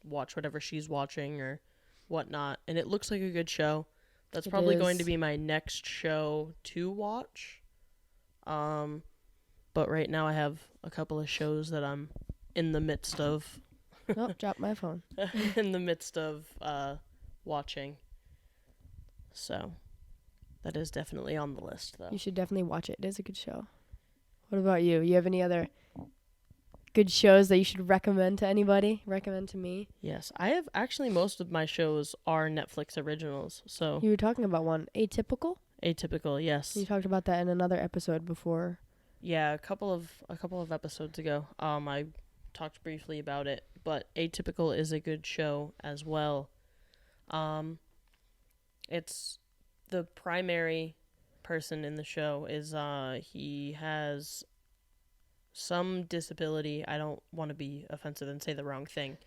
Speaker 1: watch whatever she's watching or whatnot, and it looks like a good show. That's
Speaker 2: It
Speaker 1: probably going
Speaker 2: is.
Speaker 1: to be my next show to watch. But right now I have a couple of shows that I'm in the midst of
Speaker 2: Oh, dropped my phone.
Speaker 1: watching. So that is definitely on the list, though.
Speaker 2: You should definitely watch it. It is a good show. What about you? You have any other good shows that you should recommend to anybody? Recommend to me?
Speaker 1: Yes, I have actually most of my shows are Netflix originals. So
Speaker 2: You were talking about one, Atypical?
Speaker 1: Atypical, yes.
Speaker 2: You talked about that in another episode before.
Speaker 1: Yeah, a couple of episodes ago. I talked briefly about it, but Atypical is a good show as well. It's the primary person in the show is he has some disability. I don't want to be offensive and say the wrong thing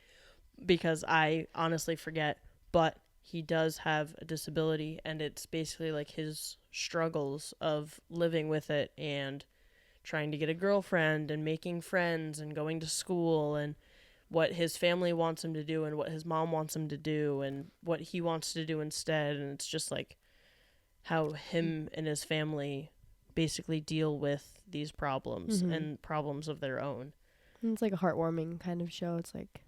Speaker 1: because I honestly forget, but he does have a disability, and it's basically like his struggles of living with it and trying to get a girlfriend and making friends and going to school and what his family wants him to do and what his mom wants him to do and what he wants to do instead. And it's just like how him and his family basically deal with these problems and problems of their own.
Speaker 2: And it's like a heartwarming kind of show. It's like,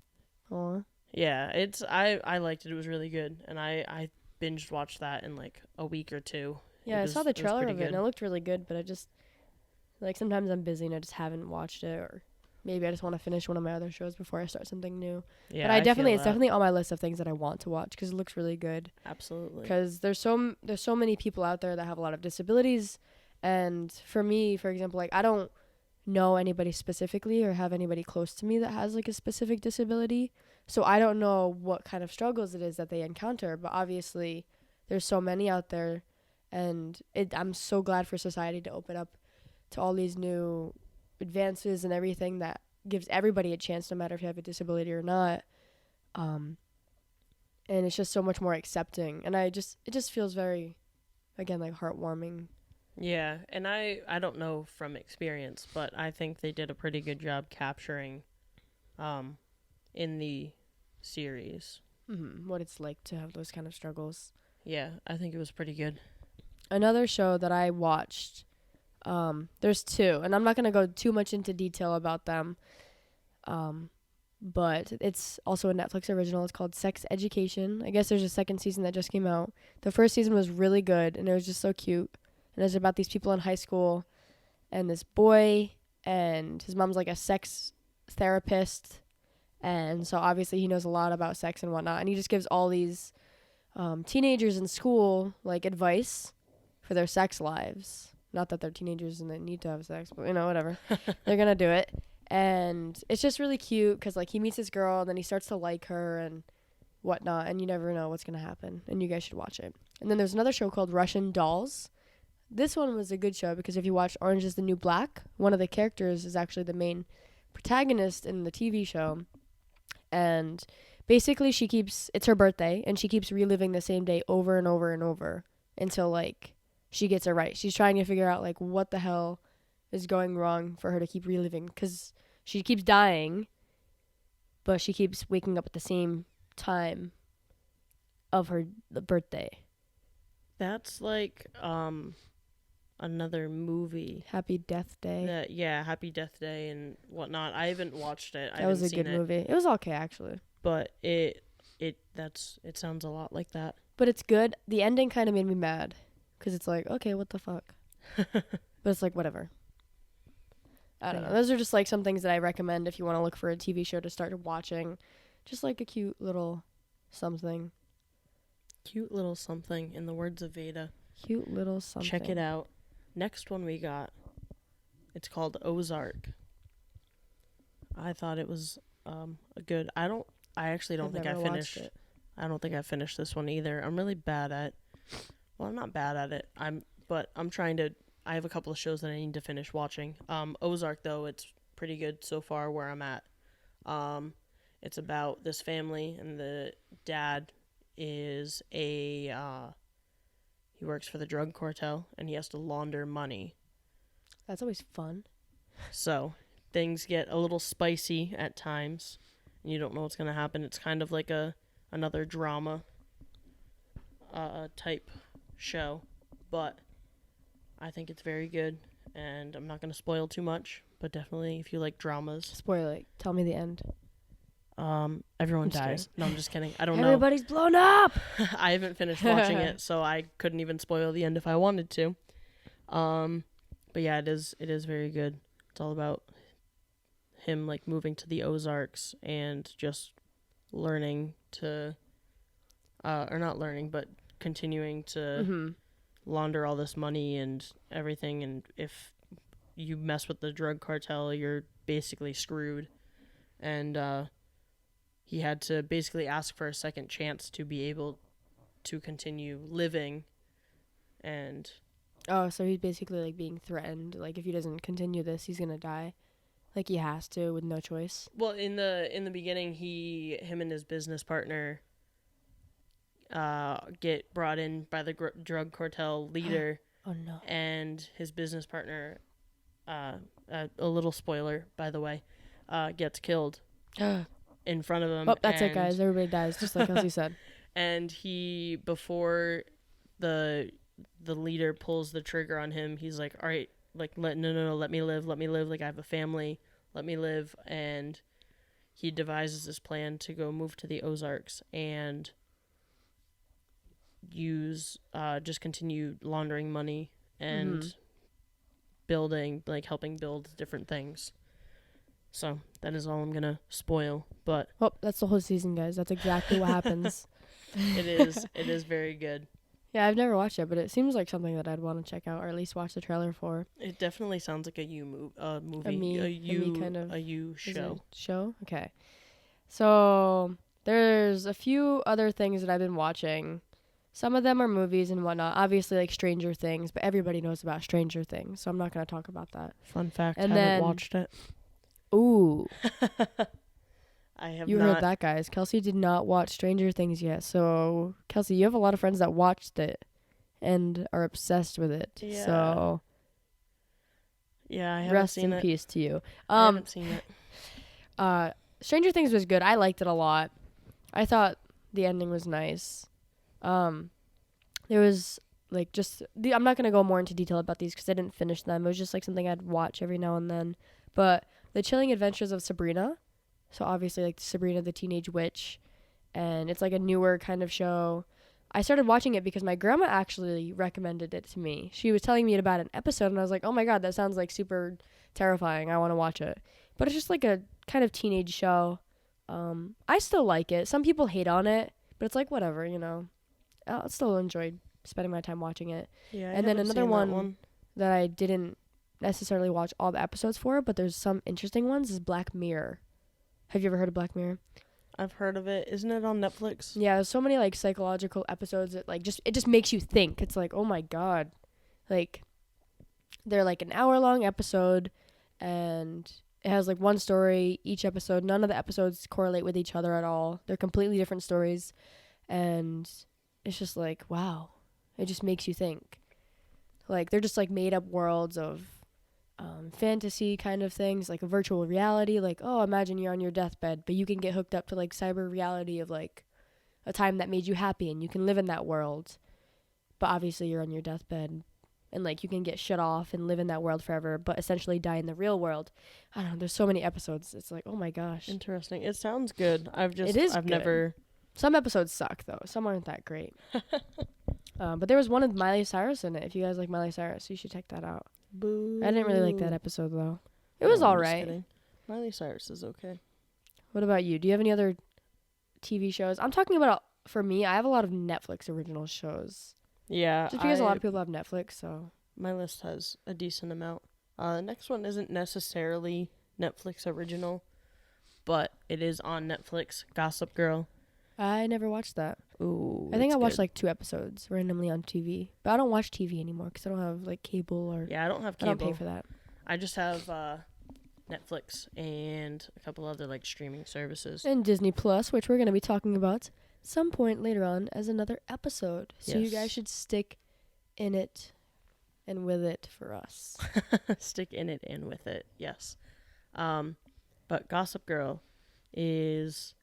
Speaker 2: aw.
Speaker 1: Yeah, I liked it. It was really good, and I binged watched that in like a week or two.
Speaker 2: Yeah, I saw the
Speaker 1: it was
Speaker 2: trailer
Speaker 1: pretty
Speaker 2: of it, and
Speaker 1: good.
Speaker 2: it looked really good, but I just, like, sometimes I'm busy and I just haven't watched it, or maybe I just want to finish one of my other shows before I start something new.
Speaker 1: Yeah,
Speaker 2: But it's
Speaker 1: feel that.
Speaker 2: definitely on my list of things that I want to watch because it looks really good.
Speaker 1: Absolutely.
Speaker 2: Because there's so many people out there that have a lot of disabilities, and for me, for example, like I don't know anybody specifically or have anybody close to me that has like a specific disability. So I don't know what kind of struggles it is that they encounter, but obviously there's so many out there, and I'm so glad for society to open up to all these new advances and everything that gives everybody a chance, no matter if you have a disability or not. And it's just so much more accepting, and it just feels very, again, like heartwarming.
Speaker 1: Yeah, and I don't know from experience, but I think they did a pretty good job capturing in the series.
Speaker 2: What it's like to have those kind of struggles.
Speaker 1: Yeah, I think it was pretty good.
Speaker 2: Another show that I watched, there's two, and I'm not going to go too much into detail about them, but it's also a Netflix original. It's called Sex Education. I guess there's a second season that just came out. The first season was really good, and it was just so cute. And it's about these people in high school, and this boy, and his mom's like a sex therapist, and so obviously he knows a lot about sex and whatnot, and he just gives all these teenagers in school like advice for their sex lives. Not that they're teenagers and they need to have sex, but whatever. They're gonna do it, and it's just really cute because like he meets this girl, and then he starts to like her and whatnot, and you never know what's gonna happen. And you guys should watch it. And then there's another show called Russian Dolls. This one was a good show because if you watch Orange is the New Black, one of the characters is actually the main protagonist in the TV show. And basically it's her birthday, and she keeps reliving the same day over and over and over until like she gets it right. She's trying to figure out like what the hell is going wrong for her to keep reliving, because she keeps dying, but she keeps waking up at the same time of her birthday.
Speaker 1: That's like another movie.
Speaker 2: Happy Death Day.
Speaker 1: Happy Death Day and whatnot. I haven't watched it.
Speaker 2: That was a good movie. It was okay actually.
Speaker 1: But it sounds a lot like that.
Speaker 2: But it's good. The ending kind of made me mad because it's like, okay, what the fuck? But it's like whatever. I don't know. Those are just like some things that I recommend if you want to look for a TV show to start watching. Just like a cute little something.
Speaker 1: Cute little something, in the words of Veda.
Speaker 2: Cute little something.
Speaker 1: Check it out. Next one we got, it's called Ozark. I thought it was a good. I actually don't think I finished it. I don't think I finished this one either. I'm really bad at. Well, I'm not bad at it. But I'm trying to. I have a couple of shows that I need to finish watching. Ozark though, it's pretty good so far where I'm at. It's about this family, and the dad is he works for the drug cartel, and he has to launder money.
Speaker 2: That's always fun.
Speaker 1: So things get a little spicy at times, and you don't know what's going to happen. It's kind of like another drama type show, but I think it's very good, and I'm not going to spoil too much, but definitely if you like dramas.
Speaker 2: Spoil it. Tell me the end.
Speaker 1: Everyone dies. No, I'm just kidding. I don't know.
Speaker 2: Everybody's blown up.
Speaker 1: I haven't finished watching it, so I couldn't even spoil the end if I wanted to. But yeah, it is very good. It's all about him like moving to the Ozarks and just learning to, or not learning, but continuing to launder all this money and everything. And if you mess with the drug cartel, you're basically screwed. And he had to basically ask for a second chance to be able to continue living. And
Speaker 2: oh, so he's basically like being threatened. Like if he doesn't continue this, he's gonna die. Like he has to with no choice.
Speaker 1: Well, in the beginning, him and his business partner get brought in by the drug cartel leader.
Speaker 2: Oh no!
Speaker 1: And his business partner, a little spoiler by the way, gets killed in front of him.
Speaker 2: Oh, that's it, guys. Everybody dies, just like Elsie said.
Speaker 1: And before the leader pulls the trigger on him, he's like, all right, like, no, let me live. Like, I have a family. Let me live. And he devises this plan to go move to the Ozarks and just continue laundering money and building, like, helping build different things. So that is all I'm going to spoil. But
Speaker 2: oh, that's the whole season, guys. That's exactly what happens.
Speaker 1: It is very good.
Speaker 2: Yeah, I've never watched it, but it seems like something that I'd want to check out or at least watch the trailer for.
Speaker 1: It definitely sounds like a movie.
Speaker 2: Me kind of
Speaker 1: a you
Speaker 2: Is it
Speaker 1: show.
Speaker 2: a show? Okay. So there's a few other things that I've been watching. Some of them are movies and whatnot. Obviously, like Stranger Things, but everybody knows about Stranger Things, so I'm not going to talk about that.
Speaker 1: Fun fact,
Speaker 2: And
Speaker 1: haven't
Speaker 2: then-
Speaker 1: watched it.
Speaker 2: Ooh,
Speaker 1: I have
Speaker 2: you
Speaker 1: not.
Speaker 2: heard that, guys. Kelsey did not watch Stranger Things yet. So, Kelsey, you have a lot of friends that watched it and are obsessed with it.
Speaker 1: Yeah.
Speaker 2: So,
Speaker 1: Yeah, I haven't
Speaker 2: rest
Speaker 1: seen
Speaker 2: in
Speaker 1: it.
Speaker 2: peace to you.
Speaker 1: I haven't seen it.
Speaker 2: Stranger Things was good. I liked it a lot. I thought the ending was nice. There was like I'm not gonna go more into detail about these because I didn't finish them. It was just like something I'd watch every now and then. But The Chilling Adventures of Sabrina. So obviously like Sabrina the Teenage Witch, and it's like a newer kind of show. I started watching it because my grandma actually recommended it to me. She was telling me about an episode, and I was like, oh my god, that sounds like super terrifying. I want to watch it. But it's just like a kind of teenage show. I still like it. Some people hate on it, but it's like whatever, you know. I still enjoyed spending my time watching it.
Speaker 1: Yeah, I
Speaker 2: And then
Speaker 1: haven't
Speaker 2: another
Speaker 1: seen that
Speaker 2: one that I didn't necessarily watch all the episodes for, but there's some interesting ones, is Black Mirror. Have you ever heard of Black Mirror?
Speaker 1: I've heard of it. Isn't it on Netflix?
Speaker 2: Yeah, there's so many like psychological episodes that like it just makes you think. It's like, oh my god. Like they're like an hour-long episode, and it has like one story each episode. None of the episodes correlate with each other at all. They're completely different stories, and it's just like, wow. It just makes you think. Like they're just like made up worlds of fantasy kind of things, like a virtual reality. Like, oh, imagine you're on your deathbed, but you can get hooked up to like cyber reality of like a time that made you happy, and you can live in that world. But obviously you're on your deathbed, and like you can get shut off and live in that world forever, but essentially die in the real world. I don't know. There's so many episodes. It's like, oh my gosh.
Speaker 1: Interesting. It sounds good. I've
Speaker 2: It is
Speaker 1: I've
Speaker 2: good.
Speaker 1: never.
Speaker 2: Some episodes suck though. Some aren't that great. But there was one with Miley Cyrus in it. If you guys like Miley Cyrus, you should check that out.
Speaker 1: Boo.
Speaker 2: I didn't really like that episode though. It was
Speaker 1: No, I'm
Speaker 2: all
Speaker 1: just
Speaker 2: right.
Speaker 1: kidding. Miley Cyrus is okay.
Speaker 2: What about you? Do you have any other TV shows? I'm talking about, for me, I have a lot of Netflix original shows.
Speaker 1: Yeah.
Speaker 2: Just because a lot of people have Netflix, so.
Speaker 1: My list has a decent amount. The next one isn't necessarily Netflix original, but it is on Netflix. Gossip Girl.
Speaker 2: I never watched that.
Speaker 1: Ooh.
Speaker 2: I think
Speaker 1: it's
Speaker 2: I watched
Speaker 1: good.
Speaker 2: like 2 episodes randomly on TV. But I don't watch TV anymore because I don't have like cable or.
Speaker 1: Yeah, I don't have
Speaker 2: I
Speaker 1: cable.
Speaker 2: don't pay for that.
Speaker 1: I just have Netflix and a couple other like streaming services.
Speaker 2: And Disney Plus, which we're going to be talking about some point later on as another episode. So you
Speaker 1: Yes.
Speaker 2: guys should stick in it and with it for us.
Speaker 1: Stick in it and with it, yes. But Gossip Girl is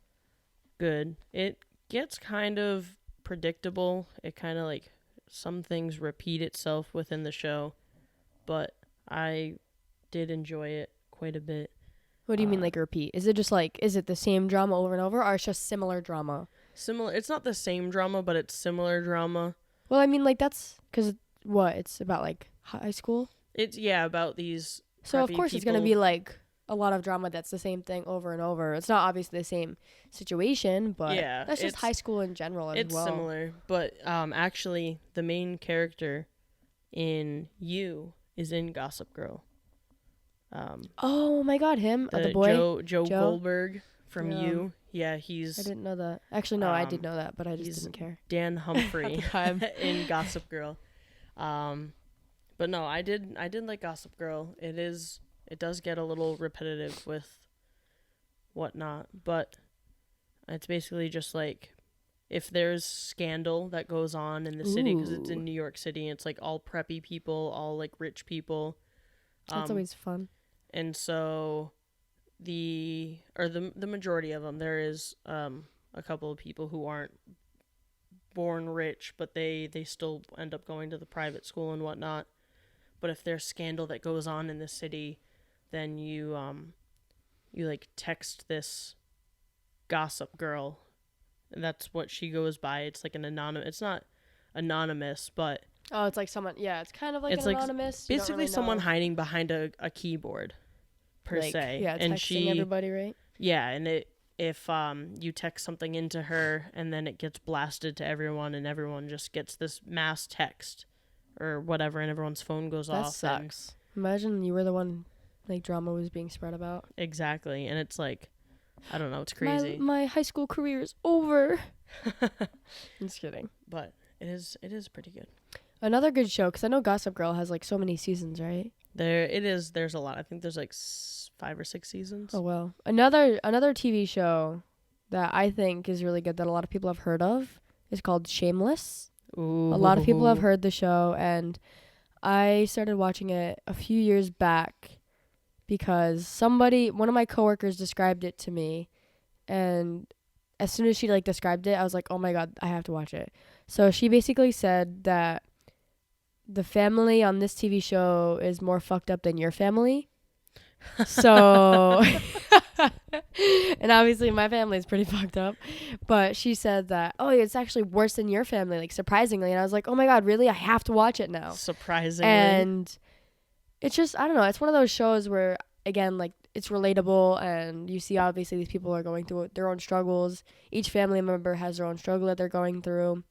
Speaker 1: good. It gets kind of predictable. It kind of like some things repeat itself within the show, but I did enjoy it quite a bit.
Speaker 2: What do you mean like repeat? Is it just like, is it the same drama over and over, or it's just similar drama?
Speaker 1: Similar. It's not the same drama, but it's similar drama.
Speaker 2: Well, I mean, like, that's because what? It's about, like, high school?
Speaker 1: It's, yeah, about these
Speaker 2: So, of
Speaker 1: crappy
Speaker 2: course, it's going to
Speaker 1: people.
Speaker 2: be, like, a lot of drama that's the same thing over and over. It's not obviously the same situation, but
Speaker 1: Yeah,
Speaker 2: that's just
Speaker 1: it's-
Speaker 2: high school in general as
Speaker 1: It's
Speaker 2: well.
Speaker 1: similar, but actually, the main character in You is in Gossip Girl.
Speaker 2: Oh, my God, him? The boy?
Speaker 1: Joe
Speaker 2: Joe?
Speaker 1: Goldberg from
Speaker 2: Yeah.
Speaker 1: You. Yeah,
Speaker 2: I
Speaker 1: he's
Speaker 2: didn't know that. Actually, no, I did
Speaker 1: Um,
Speaker 2: know that, but I just
Speaker 1: he's
Speaker 2: didn't care.
Speaker 1: Dan Humphrey
Speaker 2: At the time.
Speaker 1: in Gossip Girl. But no, I did like Gossip Girl. It does get a little repetitive with whatnot, but it's basically just like if there's scandal that goes on in the city, because it's
Speaker 2: Ooh.
Speaker 1: in New York City, it's like all preppy people, all like rich people.
Speaker 2: That's always fun.
Speaker 1: And so the majority of them, there is a couple of people who aren't born rich, but they still end up going to the private school and whatnot. But if there's scandal that goes on in the city, then you like text this Gossip Girl, and that's what she goes by. It's like an anonymous. It's not anonymous, but
Speaker 2: Oh, it's like someone, yeah, it's kind of like
Speaker 1: It's
Speaker 2: an
Speaker 1: like
Speaker 2: anonymous. You don't
Speaker 1: basically
Speaker 2: really
Speaker 1: someone
Speaker 2: know.
Speaker 1: hiding behind a keyboard, per
Speaker 2: Like,
Speaker 1: se.
Speaker 2: Yeah,
Speaker 1: and
Speaker 2: texting
Speaker 1: she
Speaker 2: everybody, right?
Speaker 1: Yeah, and if you text something into her and then it gets blasted to everyone and everyone just gets this mass text or whatever and everyone's phone goes
Speaker 2: That
Speaker 1: off.
Speaker 2: sucks. Imagine you were the one, like, drama was being spread about.
Speaker 1: Exactly. And it's like, I don't know, it's crazy.
Speaker 2: My high school career is over. I'm just kidding.
Speaker 1: But it is pretty good.
Speaker 2: Another good show, because I know Gossip Girl has, like, so many seasons, right?
Speaker 1: There's a lot. I think there's like 5 or 6 seasons.
Speaker 2: Oh, well. Another TV show that I think is really good that a lot of people have heard of is called Shameless.
Speaker 1: Ooh.
Speaker 2: A lot of people have heard the show, and I started watching it a few years back because one of my coworkers described it to me, and as soon as she, like, described it, I was like, oh my God, I have to watch it. So she basically said that the family on this TV show is more fucked up than your family. So, and obviously my family is pretty fucked up, but she said that, oh, it's actually worse than your family, like, surprisingly. And I was like, oh my God, really? I have to watch it now.
Speaker 1: Surprisingly.
Speaker 2: And it's just, I don't know, it's one of those shows where, again, like, it's relatable, and you see obviously these people are going through their own struggles. Each family member has their own struggle that they're going through,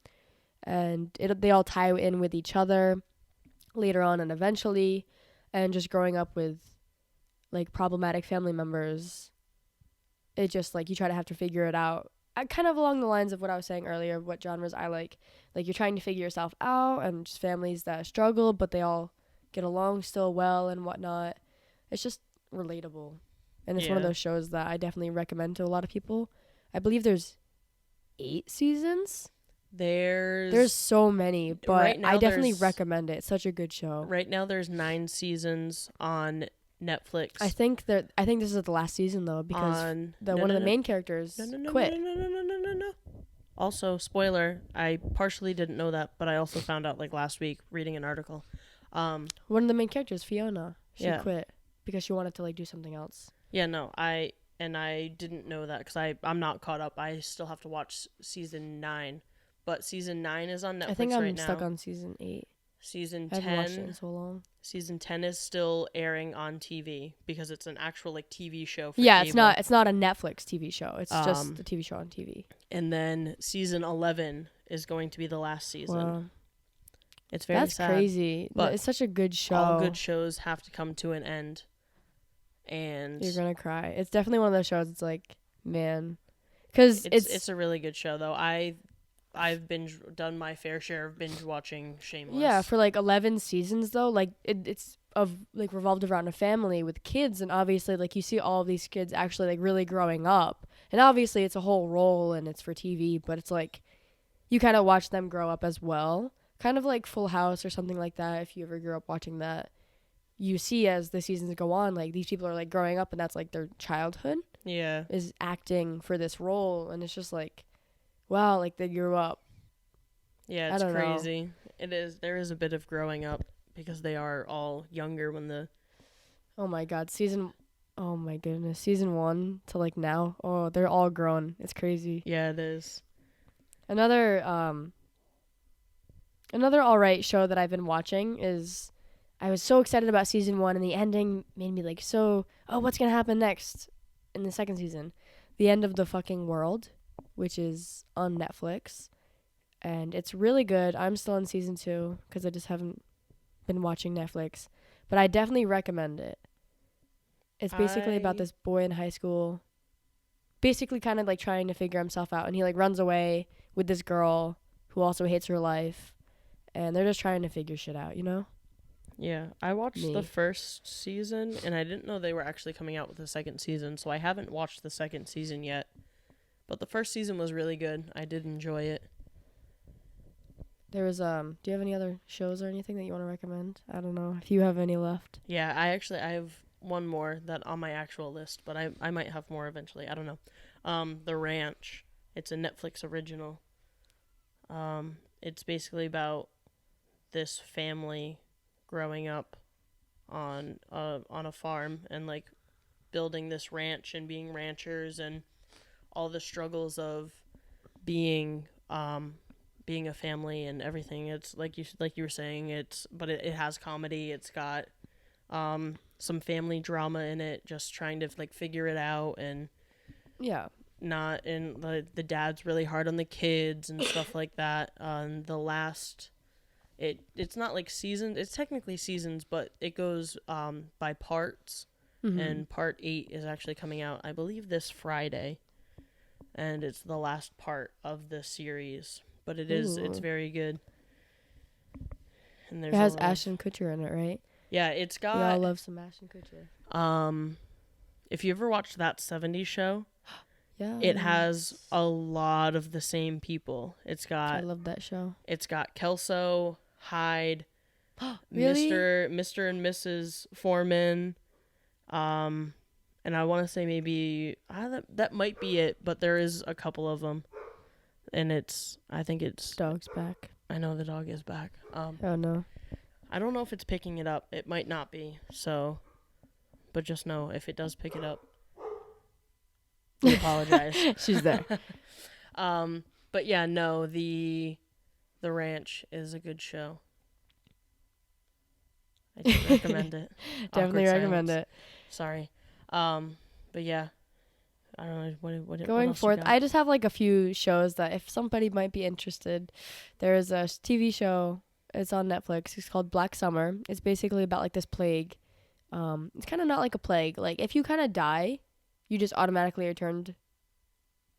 Speaker 2: and they all tie in with each other later on and eventually, and just growing up with, like, problematic family members, it just, like, you try to have to figure it out. Kind of along the lines of what I was saying earlier, what genres I like you're trying to figure yourself out, and just families that struggle but they all get along still well and whatnot. It's just relatable, and it's one of those shows that I definitely recommend to a lot of people. I believe there's 8 seasons. There's so many, but
Speaker 1: right now
Speaker 2: I definitely recommend it. It's such a good show.
Speaker 1: Right now there's 9 seasons on Netflix.
Speaker 2: I think this is the last season though, because one of the main characters quit.
Speaker 1: No. Also, spoiler, I partially didn't know that, but I also found out, like, last week reading an article.
Speaker 2: One of the main characters, Fiona, she quit because she wanted to, like, do something else.
Speaker 1: Yeah, no, I didn't know that because I'm not caught up. I still have to watch season 9. But season 9 is on Netflix right now.
Speaker 2: I think I'm stuck on season 8.
Speaker 1: Season 10.
Speaker 2: I haven't watched it in so long.
Speaker 1: Season 10 is still airing on TV because it's an actual, like, TV show for
Speaker 2: cable. It's not a Netflix TV show. It's just a TV show on TV.
Speaker 1: And then season 11 is going to be the last season. Wow. It's very
Speaker 2: sad. That's crazy. But it's such a good show.
Speaker 1: All good shows have to come to an end. And
Speaker 2: you're going to cry. It's definitely one of those shows. It's like, man, cuz
Speaker 1: it's a really good show though. I've done my fair share of binge watching Shameless.
Speaker 2: Yeah, for like 11 seasons though, like it's revolved around a family with kids, and obviously, like, you see all of these kids actually, like, really growing up, and obviously it's a whole role and it's for TV, but it's like you kind of watch them grow up as well, kind of like Full House or something like that. If you ever grew up watching that, you see as the seasons go on, like, these people are, like, growing up, and that's, like, their childhood.
Speaker 1: Yeah,
Speaker 2: is acting for this role, and it's just like, wow, like, they grew up.
Speaker 1: Yeah, it's crazy. Know. It is. There is a bit of growing up because they are all younger when the...
Speaker 2: Oh, my God. Oh, my goodness. Season 1 to, like, now. Oh, they're all grown. It's crazy.
Speaker 1: Yeah, it is.
Speaker 2: Another alright show that I've been watching is... I was so excited about season 1, and the ending made me, like, so... Oh, what's going to happen next in the second season? The End of the Fucking World, which is on Netflix, and it's really good. I'm still on season 2 because I just haven't been watching Netflix, but I definitely recommend it. It's basically about this boy in high school, basically kind of, like, trying to figure himself out, and he, like, runs away with this girl who also hates her life, and they're just trying to figure shit out, you know?
Speaker 1: Yeah, I watched the first season, and I didn't know they were actually coming out with the second season, so I haven't watched the second season yet. But the first season was really good. I did enjoy it.
Speaker 2: There was, do you have any other shows or anything that you want to recommend? I don't know if you have any left.
Speaker 1: Yeah, I have one more that on my actual list, but I might have more eventually. I don't know. The Ranch. It's a Netflix original. It's basically about this family growing up on a farm and, like, building this ranch and being ranchers and all the struggles of being a family and everything. It's like you were saying, but it has comedy. It's got some family drama in it, just trying to, like, figure it out. And
Speaker 2: yeah,
Speaker 1: not in the dad's really hard on the kids and stuff like that. The last, it's not like seasons. It's technically seasons, but it goes by parts.
Speaker 2: Mm-hmm.
Speaker 1: And part 8 is actually coming out, I believe, this Friday, and it's the last part of the series. But it's
Speaker 2: Ooh.
Speaker 1: very good. And
Speaker 2: It has Ashton Kutcher in it, right?
Speaker 1: Yeah, it's got.
Speaker 2: We all love some Ashton Kutcher.
Speaker 1: If you ever watched That 70s Show,
Speaker 2: Yeah.
Speaker 1: it has a lot of the same people.
Speaker 2: I love that show.
Speaker 1: It's got Kelso, Hyde,
Speaker 2: Really?
Speaker 1: Mr. and Mrs. Foreman, and I want to say maybe that might be it, but there is a couple of them, and I think it's.
Speaker 2: Dog's back.
Speaker 1: I know the dog is back.
Speaker 2: Oh no.
Speaker 1: I don't know if it's picking it up. It might not be. So, but just know if it does pick it up, we apologize.
Speaker 2: She's there.
Speaker 1: But yeah, no, the Ranch is a good show. I do recommend it.
Speaker 2: Definitely
Speaker 1: Awkward
Speaker 2: recommend
Speaker 1: silence.
Speaker 2: it.
Speaker 1: Sorry. But yeah, I don't know what
Speaker 2: Going
Speaker 1: else you
Speaker 2: forth,
Speaker 1: got?
Speaker 2: I just have like a few shows that if somebody might be interested, there's a TV show. It's on Netflix. It's called Black Summer. It's basically about like this plague. It's kind of not like a plague. Like if you kind of die, you just automatically are turned,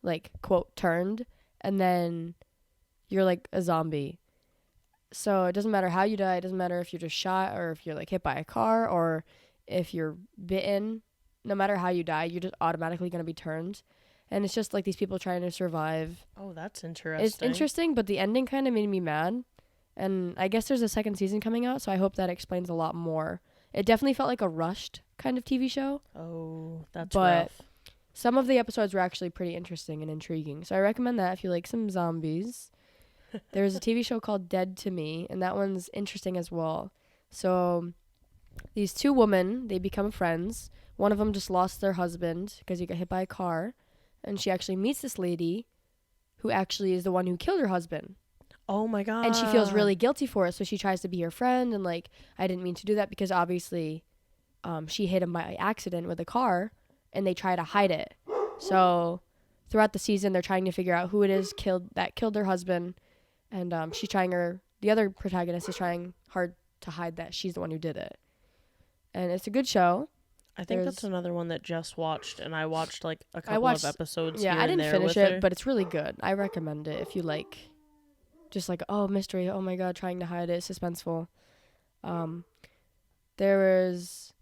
Speaker 2: like quote turned, and then you're like a zombie. So it doesn't matter how you die. It doesn't matter if you're just shot or if you're like hit by a car or if you're bitten. No matter how you die, you're just automatically going to be turned. And it's just like these people trying to survive.
Speaker 1: Oh, that's interesting.
Speaker 2: It's interesting, but the ending kind of made me mad. And I guess there's a second season coming out, so I hope that explains a lot more. It definitely felt like a rushed kind of TV show.
Speaker 1: Oh, that's
Speaker 2: but
Speaker 1: rough.
Speaker 2: some of the episodes were actually pretty interesting and intriguing. So I recommend that if you like some zombies. There's a TV show called Dead to Me, and that one's interesting as well. So these two women, they become friends. One of them just lost their husband because he got hit by a car. And she actually meets this lady who actually is the one who killed her husband.
Speaker 1: Oh my God.
Speaker 2: And she feels really guilty for it. So she tries to be her friend. And like, I didn't mean to do that because obviously she hit him by accident with a car. And they try to hide it. So throughout the season, they're trying to figure out who it is that killed their husband. And the other protagonist is trying hard to hide that she's the one who did it. And it's a good show.
Speaker 1: I think that's another one that Jess watched, and I watched like a couple of episodes.
Speaker 2: Yeah,
Speaker 1: here
Speaker 2: I
Speaker 1: and
Speaker 2: didn't
Speaker 1: there
Speaker 2: finish
Speaker 1: with
Speaker 2: it,
Speaker 1: her.
Speaker 2: but it's really good. I recommend it if you like, just like mystery. Oh my God, trying to hide it, suspenseful. There is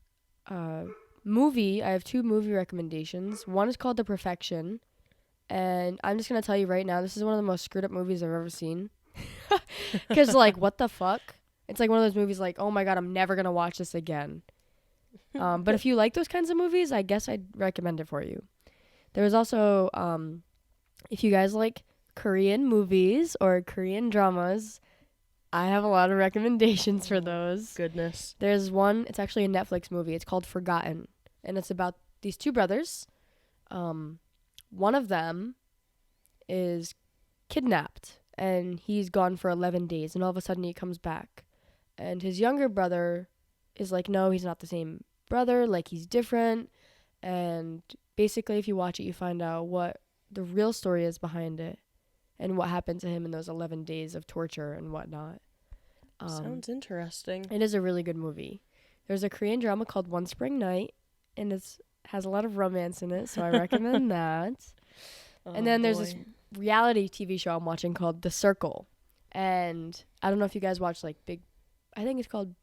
Speaker 2: a movie. I have 2 movie recommendations. One is called The Perfection, and I'm just gonna tell you right now, this is one of the most screwed up movies I've ever seen. Because like, what the fuck? It's like one of those movies like, oh my God, I'm never gonna watch this again. But if you like those kinds of movies, I guess I'd recommend it for you. There was also, if you guys like Korean movies or Korean dramas, I have a lot of recommendations for those.
Speaker 1: Goodness.
Speaker 2: There's one, it's actually a Netflix movie. It's called Forgotten. And it's about these 2 brothers. One of them is kidnapped. And he's gone for 11 days. And all of a sudden he comes back. And his younger brother is like, no, he's not the same brother. Like, he's different. And basically, if you watch it, you find out what the real story is behind it. And what happened to him in those 11 days of torture and whatnot.
Speaker 1: Sounds interesting.
Speaker 2: It is a really good movie. There's a Korean drama called One Spring Night. And it has a lot of romance in it. So I recommend that. And then there's this reality TV show I'm watching called The Circle. And I don't know if you guys watch like I think it's called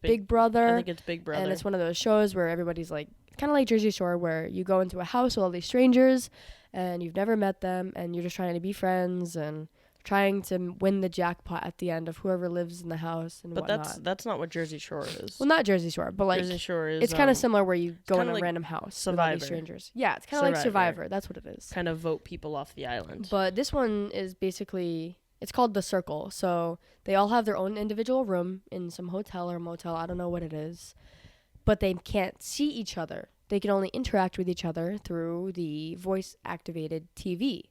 Speaker 2: Big Brother.
Speaker 1: I think it's Big Brother.
Speaker 2: And it's one of those shows where everybody's like, kind of like Jersey Shore, where you go into a house with all these strangers and you've never met them and you're just trying to be friends and trying to win the jackpot at the end of whoever lives in the house and whatnot.
Speaker 1: But that's not what Jersey Shore is.
Speaker 2: Well, not Jersey Shore, but like
Speaker 1: Jersey Shore is.
Speaker 2: it's kind of similar where you go in a
Speaker 1: like
Speaker 2: random house
Speaker 1: Survivor.
Speaker 2: with all these strangers. Yeah, it's kind of like Survivor. That's what it is.
Speaker 1: Kind of vote people off the island.
Speaker 2: But this one is basically, it's called The Circle. So they all have their own individual room in some hotel or motel. I don't know what it is. But they can't see each other. They can only interact with each other through the voice-activated TV.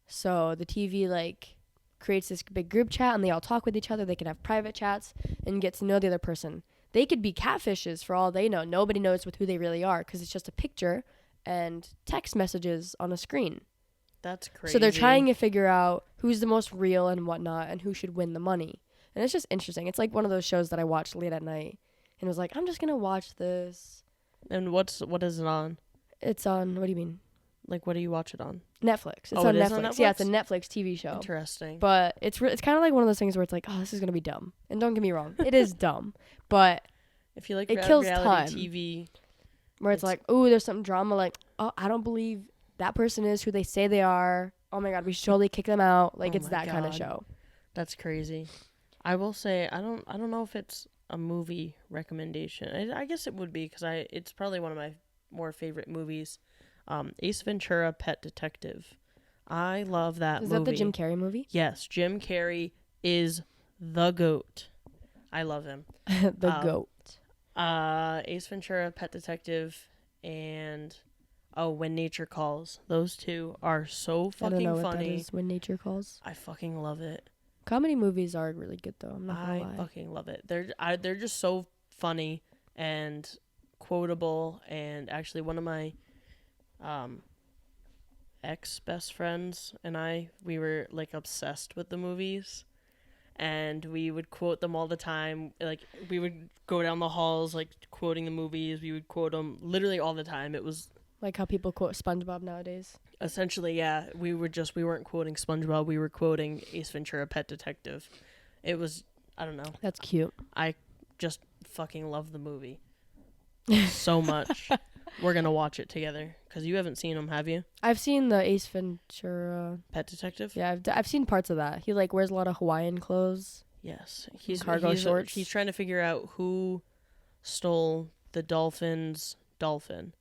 Speaker 2: So the TV, like, creates this big group chat, and they all talk with each other. They can have private chats and get to know the other person. They could be catfishes for all they know. Nobody knows who they really are because it's just a picture, and text messages on a screen.
Speaker 1: That's crazy.
Speaker 2: So they're trying to figure out who's the most real and whatnot and who should win the money. And it's just interesting. It's like one of those shows that I watched late at night and was like, I'm just going to watch this.
Speaker 1: And what is it on?
Speaker 2: It's on, what do you mean?
Speaker 1: Like, what do you watch it on?
Speaker 2: Netflix. It's
Speaker 1: Oh,
Speaker 2: on
Speaker 1: it is
Speaker 2: Netflix.
Speaker 1: on
Speaker 2: Yeah, it's a
Speaker 1: Netflix?
Speaker 2: Netflix TV show.
Speaker 1: Interesting.
Speaker 2: But it's kind of like one of those things where it's like, oh, this is going to be dumb. And don't get me wrong. It is dumb. But
Speaker 1: If you like
Speaker 2: it kills
Speaker 1: reality
Speaker 2: time.
Speaker 1: TV,
Speaker 2: where it's like, ooh, there's some drama. Like, oh, I don't believe that person is who they say they are. Oh, my God, we should totally kick them out. Like,
Speaker 1: Oh
Speaker 2: it's
Speaker 1: my
Speaker 2: that kind of
Speaker 1: God.
Speaker 2: show.
Speaker 1: that's crazy. I will say I don't know if it's a movie recommendation. I guess it would be because it's probably one of my more favorite movies. Ace Ventura: Pet Detective. I love that
Speaker 2: Is
Speaker 1: movie.
Speaker 2: that the Jim Carrey movie?
Speaker 1: Yes, Jim Carrey is the GOAT. I love him.
Speaker 2: The GOAT.
Speaker 1: Ace Ventura: Pet Detective and When Nature Calls. Those two are so
Speaker 2: I don't know
Speaker 1: fucking
Speaker 2: what that
Speaker 1: funny.
Speaker 2: is. When Nature Calls.
Speaker 1: I fucking love it.
Speaker 2: Comedy movies are really good, though. I'm not gonna
Speaker 1: I
Speaker 2: lie.
Speaker 1: fucking love it. They're just so funny and quotable. And actually, one of my ex best friends and we were like obsessed with the movies, and we would quote them all the time. Like we would go down the halls like quoting the movies. We would quote them literally all the time. It was
Speaker 2: Like how people quote SpongeBob nowadays.
Speaker 1: essentially, yeah. We weren't quoting SpongeBob. We were quoting Ace Ventura: Pet Detective. It was, I don't know.
Speaker 2: That's cute.
Speaker 1: I just fucking love the movie so much. We're gonna watch it together because you haven't seen them, have you?
Speaker 2: I've seen the Ace Ventura.
Speaker 1: Pet Detective.
Speaker 2: Yeah, I've seen parts of that. He like wears a lot of Hawaiian clothes.
Speaker 1: Yes,
Speaker 2: Cargo shorts.
Speaker 1: He's trying to figure out who stole the Dolphins' dolphin.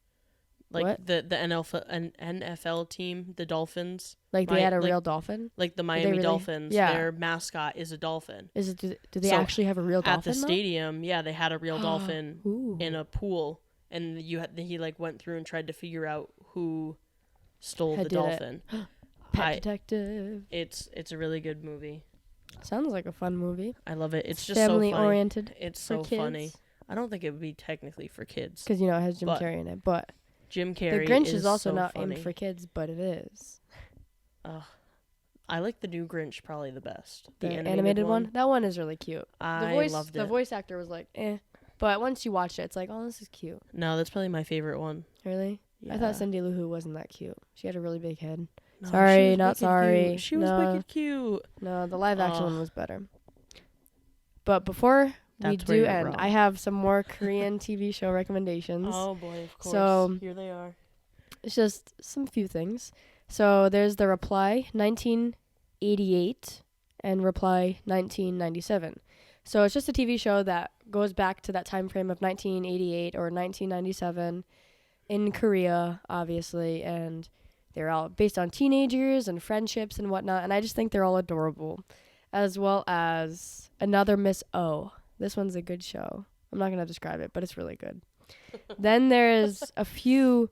Speaker 1: Like
Speaker 2: What?
Speaker 1: the NFL team, the Dolphins,
Speaker 2: Like they
Speaker 1: Right,
Speaker 2: had a
Speaker 1: like-
Speaker 2: real dolphin.
Speaker 1: like the
Speaker 2: they
Speaker 1: Miami
Speaker 2: really-
Speaker 1: Dolphins.
Speaker 2: yeah.
Speaker 1: Their mascot is a dolphin.
Speaker 2: Is it? Do they
Speaker 1: So,
Speaker 2: actually have a real dolphin?
Speaker 1: At the
Speaker 2: though?
Speaker 1: stadium, yeah, they had a real dolphin
Speaker 2: Ooh.
Speaker 1: in a pool, and he like went through and tried to figure out who stole
Speaker 2: Had
Speaker 1: the
Speaker 2: did it.
Speaker 1: dolphin.
Speaker 2: Pet Detective.
Speaker 1: It's a really good movie.
Speaker 2: Sounds like a fun movie.
Speaker 1: I love it. It's just
Speaker 2: family
Speaker 1: so funny.
Speaker 2: oriented
Speaker 1: It's
Speaker 2: for
Speaker 1: so
Speaker 2: kids.
Speaker 1: funny. I don't think it would be technically for kids.
Speaker 2: Because, you know, it has Jim
Speaker 1: But
Speaker 2: Carrey in it. But
Speaker 1: Jim Carrey.
Speaker 2: The Grinch is also
Speaker 1: so
Speaker 2: not
Speaker 1: funny.
Speaker 2: aimed for kids, but it is.
Speaker 1: I like the new Grinch probably the best.
Speaker 2: The animated one? That one is really cute.
Speaker 1: I loved
Speaker 2: The
Speaker 1: it.
Speaker 2: voice actor was like, eh. But once you watch it, it's like, oh, this is cute.
Speaker 1: No, that's probably my favorite one.
Speaker 2: Really?
Speaker 1: Yeah.
Speaker 2: I thought Cindy Lou Who wasn't that cute. She had a really big head.
Speaker 1: No,
Speaker 2: Sorry,
Speaker 1: she was
Speaker 2: not
Speaker 1: wicked
Speaker 2: sorry.
Speaker 1: Cute. She was
Speaker 2: No.
Speaker 1: wicked cute.
Speaker 2: No, the live action
Speaker 1: Ugh.
Speaker 2: one was better. But before we
Speaker 1: That's where
Speaker 2: do
Speaker 1: you're
Speaker 2: end,
Speaker 1: wrong.
Speaker 2: I have some more Korean TV show recommendations.
Speaker 1: Oh boy, of course.
Speaker 2: So-
Speaker 1: Here they are.
Speaker 2: It's just some few things. So there's The Reply 1988 and Reply 1997. So it's just a TV show that goes back to that time frame of 1988 or 1997 in Korea, obviously, and they're all based on teenagers and friendships and whatnot, and I just think they're all adorable, as well as Another Miss O. This one's a good show. I'm not going to describe it, but it's really good. Then there's a few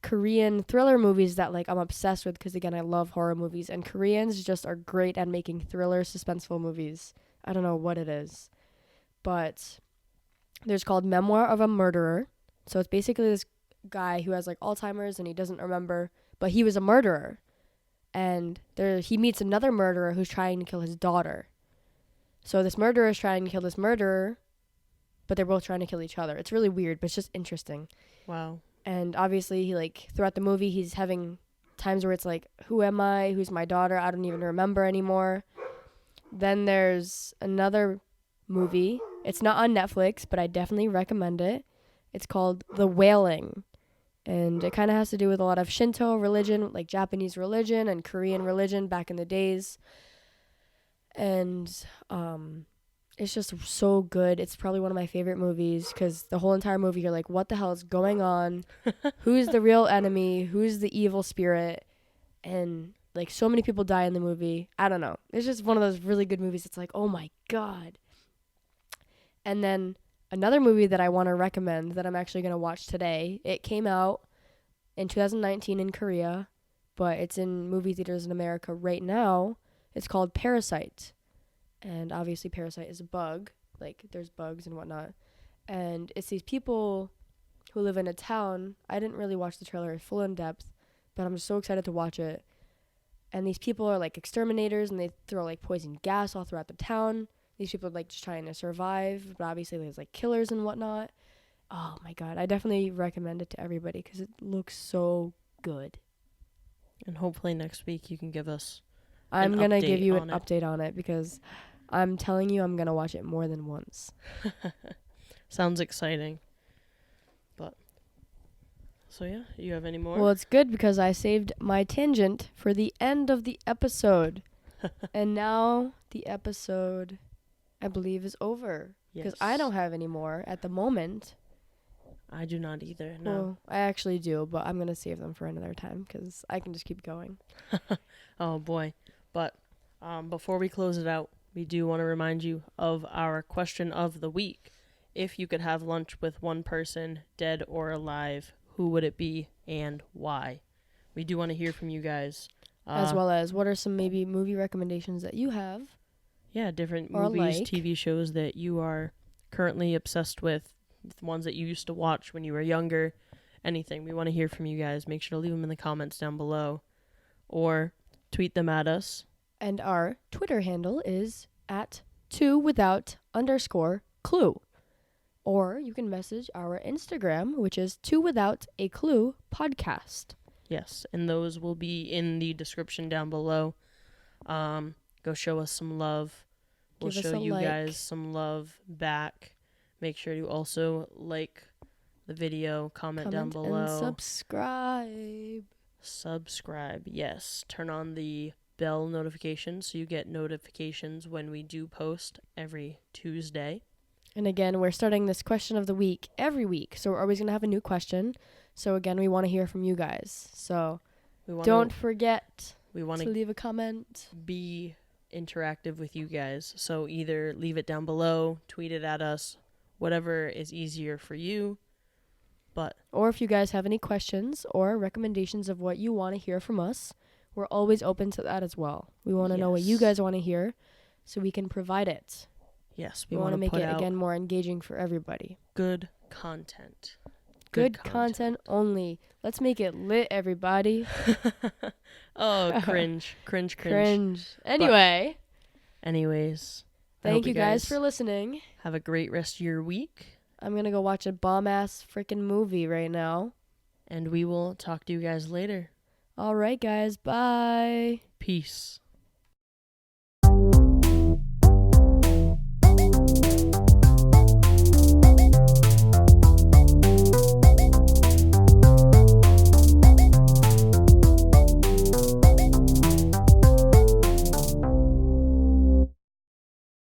Speaker 2: Korean thriller movies that like I'm obsessed with because again I love horror movies and Koreans just are great at making thriller suspenseful movies. I don't know what it is, but there's called Memoir of a Murderer. So it's basically this guy who has like Alzheimer's and he doesn't remember, but he was a murderer, and he meets another murderer who's trying to kill his daughter. So this murderer is trying to kill this murderer, but they're both trying to kill each other. It's really weird, but it's just interesting.
Speaker 1: Wow.
Speaker 2: And obviously, he like throughout the movie, he's having times where it's like, who am I? Who's my daughter? I don't even remember anymore. Then there's another movie. It's not on Netflix, but I definitely recommend it. It's called The Wailing. And it kind of has to do with a lot of Shinto religion, like Japanese religion and Korean religion back in the days. And it's just so good. It's probably one of my favorite movies because the whole entire movie, you're like, what the hell is going on? Who's the real enemy? Who's the evil spirit? And like so many people die in the movie. I don't know. It's just one of those really good movies. It's like, oh my God. And then another movie that I want to recommend that I'm actually going to watch today. It came out in 2019 in Korea, but it's in movie theaters in America right now. It's called Parasite. And obviously Parasite is a bug. Like, there's bugs and whatnot. And it's these people who live in a town. I didn't really watch the trailer full in depth, but I'm so excited to watch it. And these people are like exterminators, and they throw like poison gas all throughout the town. These people are like just trying to survive, but obviously there's like killers and whatnot. Oh my god, I definitely recommend it to everybody because it looks so good.
Speaker 1: And hopefully next week you can give us
Speaker 2: I'm going to
Speaker 1: update
Speaker 2: give you
Speaker 1: on
Speaker 2: an
Speaker 1: it.
Speaker 2: update on it because I'm telling you I'm going to watch it more than once.
Speaker 1: Sounds exciting. But so yeah, you have any more?
Speaker 2: Well, it's good because I saved my tangent for the end of the episode. And now the episode, I believe, is over. Because I don't have any more at the moment.
Speaker 1: I do not either, no.
Speaker 2: Well, I actually do, but I'm going to save them for another time because I can just keep going.
Speaker 1: Oh, boy. But before we close it out, we do want to remind you of our question of the week. If you could have lunch with one person, dead or alive, who would it be and why? We do want to hear from you guys.
Speaker 2: As well as what are some maybe movie recommendations that you have?
Speaker 1: Yeah, different
Speaker 2: or
Speaker 1: movies,
Speaker 2: like.
Speaker 1: TV shows that you are currently obsessed with, the ones that you used to watch when you were younger, anything. We want to hear from you guys. Make sure to leave them in the comments down below or tweet them at us.
Speaker 2: And our Twitter handle is at 2without_clue. Or you can message our Instagram, which is 2without_a_clue podcast.
Speaker 1: Yes, and those will be in the description down below. Go show us some love. We'll show you guys some love back. Make sure to also like the video, comment down below.
Speaker 2: And subscribe.
Speaker 1: Subscribe, yes. Turn on the bell notification so you get notifications when we do post every Tuesday.
Speaker 2: And again, we're starting this question of the week every week. So we're always going to have a new question. So again, we want to hear from you guys. So don't forget to leave a comment.
Speaker 1: Be interactive with you guys. So either leave it down below, tweet it at us, whatever is easier for you.
Speaker 2: Or if you guys have any questions or recommendations of what you want to hear from us, we're always open to that as well. We want to know what you guys want to hear so we can provide it.
Speaker 1: Yes,
Speaker 2: we want to make it, again, more engaging for everybody.
Speaker 1: Good content.
Speaker 2: Good content only. Let's make it lit, everybody.
Speaker 1: Oh, cringe. Cringe.
Speaker 2: Anyways, thank you guys for listening.
Speaker 1: Have a great rest of your week.
Speaker 2: I'm going to go watch a bomb-ass freaking movie right now.
Speaker 1: And we will talk to you guys later.
Speaker 2: All right, guys. Bye.
Speaker 1: Peace.